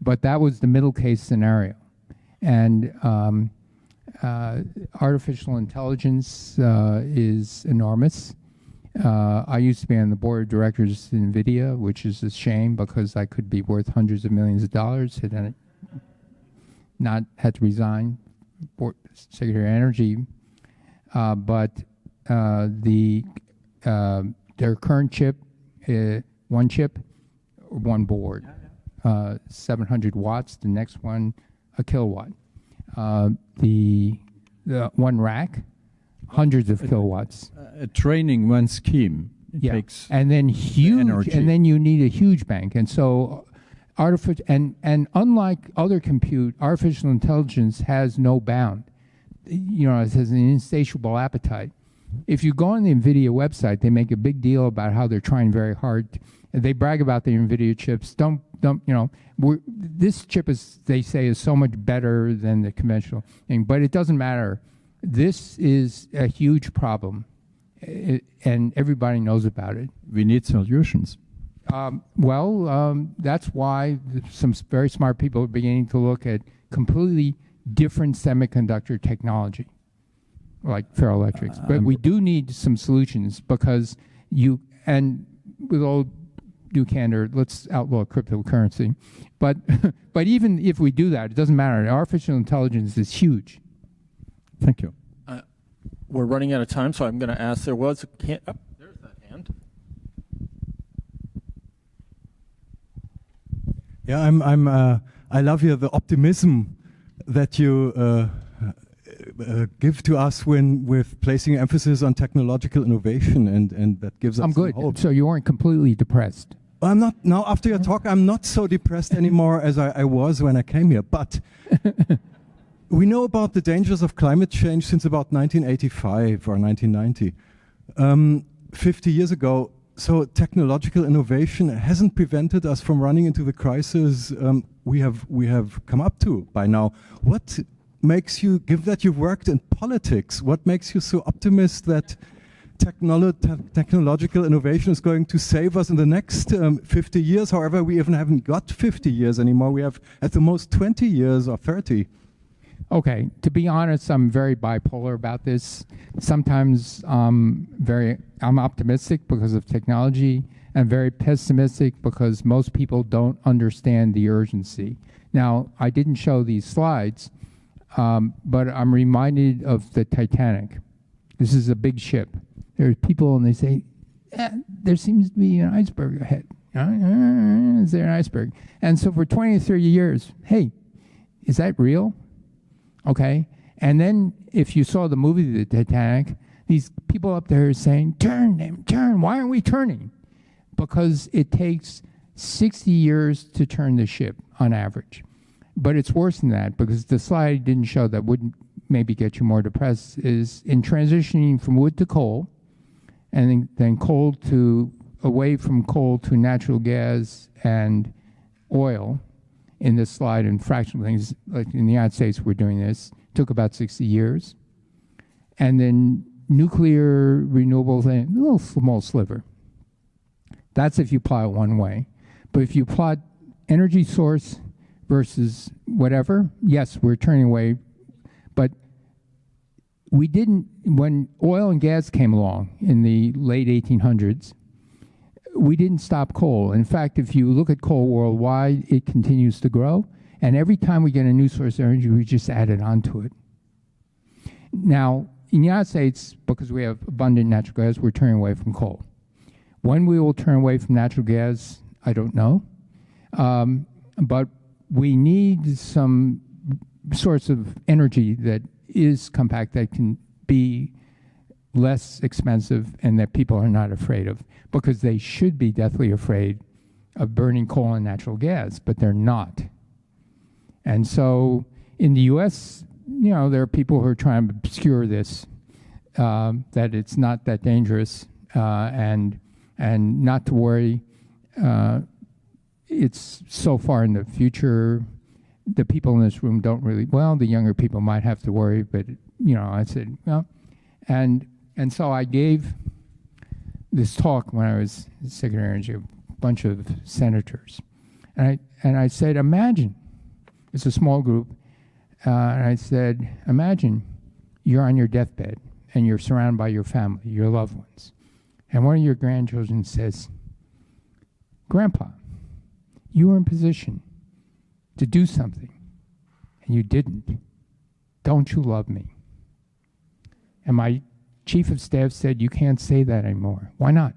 but that was the middle case scenario. And artificial intelligence is enormous. I used to be on the board of directors of NVIDIA, which is a shame because I could be worth hundreds of millions of dollars and then not had to resign, board Secretary of Energy. But their current chip, one chip, one board, 700 watts. The next one, a kilowatt. The one rack, hundreds of kilowatts. Training one scheme takes and then huge, energy. and then you need a huge bank. And so, and unlike other compute, artificial intelligence has no bound. You know, it has an insatiable appetite. If you go on the NVIDIA website, they make a big deal about how they're trying very hard. They brag about the NVIDIA chips. Don't you know? This chip is, they say, is so much better than the conventional thing, but it doesn't matter. This is a huge problem, and everybody knows about it. We need solutions. That's why some very smart people are beginning to look at completely different semiconductor technology, like ferroelectrics. But we do need some solutions because and with all due candor, let's outlaw cryptocurrency. But even if we do that, it doesn't matter. Artificial intelligence is huge. Thank you. We're running out of time, so I'm going to ask. There was a hand. Oh, there's that hand. Yeah, I love the optimism that you give to us when with placing emphasis on technological innovation, and that gives us I'm good. hope. So you weren't completely depressed. I'm not now. After your talk, I'm not so depressed anymore as I was when I came here. But we know about the dangers of climate change since about 1985 or 1990, 50 years ago. So technological innovation hasn't prevented us from running into the crisis we have come up to by now. What makes you, given that you've worked in politics, what makes you so optimistic that technological innovation is going to save us in the next 50 years? However, we even haven't got 50 years anymore. We have at the most 20 years or 30. Okay, to be honest, I'm very bipolar about this. Sometimes I'm optimistic because of technology, and very pessimistic because most people don't understand the urgency. Now, I didn't show these slides, but I'm reminded of the Titanic. This is a big ship. There's people, and they say, there seems to be an iceberg ahead. Is there an iceberg? And so for 20 or 30 years, hey, is that real? Okay, and then if you saw the movie The Titanic, these people up there are saying, turn, why aren't we turning? Because it takes 60 years to turn the ship on average. But it's worse than that, because the slide didn't show that would maybe get you more depressed, is in transitioning from wood to coal, and then away from coal to natural gas and oil. In this slide, and fractional things, like in the United States, we're doing this, took about 60 years. And then nuclear, renewables, a little small sliver. That's if you plot it one way. But if you plot energy source versus whatever, yes, we're turning away. But we didn't, when oil and gas came along in the late 1800s, we didn't stop coal. In fact, if you look at coal worldwide, it continues to grow. And every time we get a new source of energy, we just add it onto it. Now, in the United States, because we have abundant natural gas, we're turning away from coal. When we will turn away from natural gas, I don't know. But we need some source of energy that is compact, that can be less expensive, and that people are not afraid of, because they should be deathly afraid of burning coal and natural gas, but they're not. And so in the U.S., you know, there are people who are trying to obscure this, that it's not that dangerous, and not to worry. It's so far in the future. The people in this room don't really, well, the younger people might have to worry, but, you know, I said, well, and so I gave this talk when I was Secretary of Energy, a bunch of senators. And I said, imagine, it's a small group, and I said, imagine you're on your deathbed and you're surrounded by your family, your loved ones. and one of your grandchildren says, Grandpa, you were in position to do something, and you didn't. Don't you love me? And my chief of staff said, you can't say that anymore. Why not?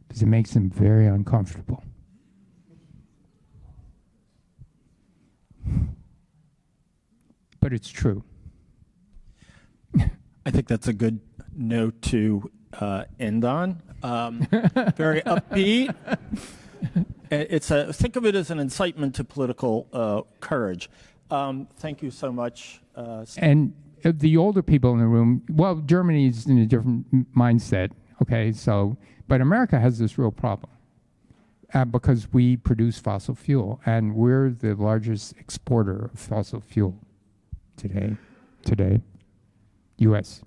Because it makes them very uncomfortable. But it's true. I think that's a good note to end on. Very upbeat. Think of it as an incitement to political courage. Thank you so much. And the older people in the room, well, Germany's in a different mindset, okay? So, but America has this real problem because we produce fossil fuel, and we're the largest exporter of fossil fuel today, U.S.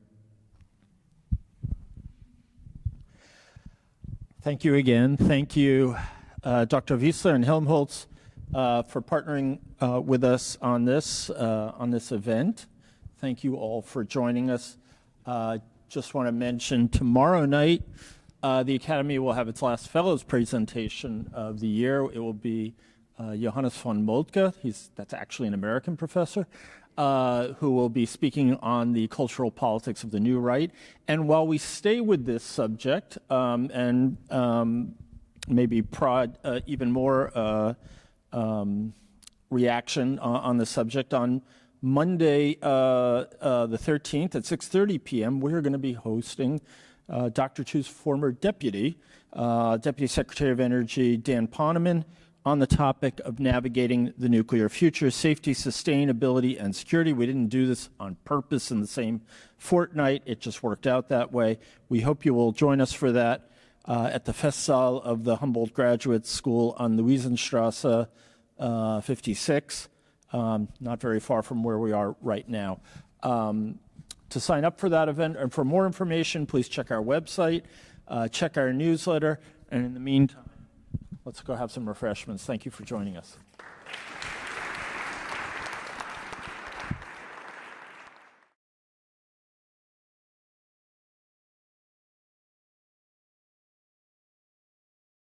Thank you again. Thank you, Dr. Wiesler and Helmholtz, for partnering with us on this event. Thank you all for joining us. Just want to mention tomorrow night, the Academy will have its last Fellows presentation of the year. It will be Johannes von Moltke. That's actually an American professor, who will be speaking on the cultural politics of the new right. And while we stay with this subject and maybe prod even more reaction on the subject, on Monday, the 13th at 6:30 p.m., we're going to be hosting Dr. Chu's former Deputy Secretary of Energy, Dan Poneman, on the topic of navigating the nuclear future, safety, sustainability, and security. We didn't do this on purpose in the same fortnight. It just worked out that way. We hope you will join us for that at the Festsaal of the Humboldt Graduate School on Luisenstrasse 56. Not very far from where we are right now. To sign up for that event and for more information, please check our website, check our newsletter, and in the meantime, let's go have some refreshments. Thank you for joining us.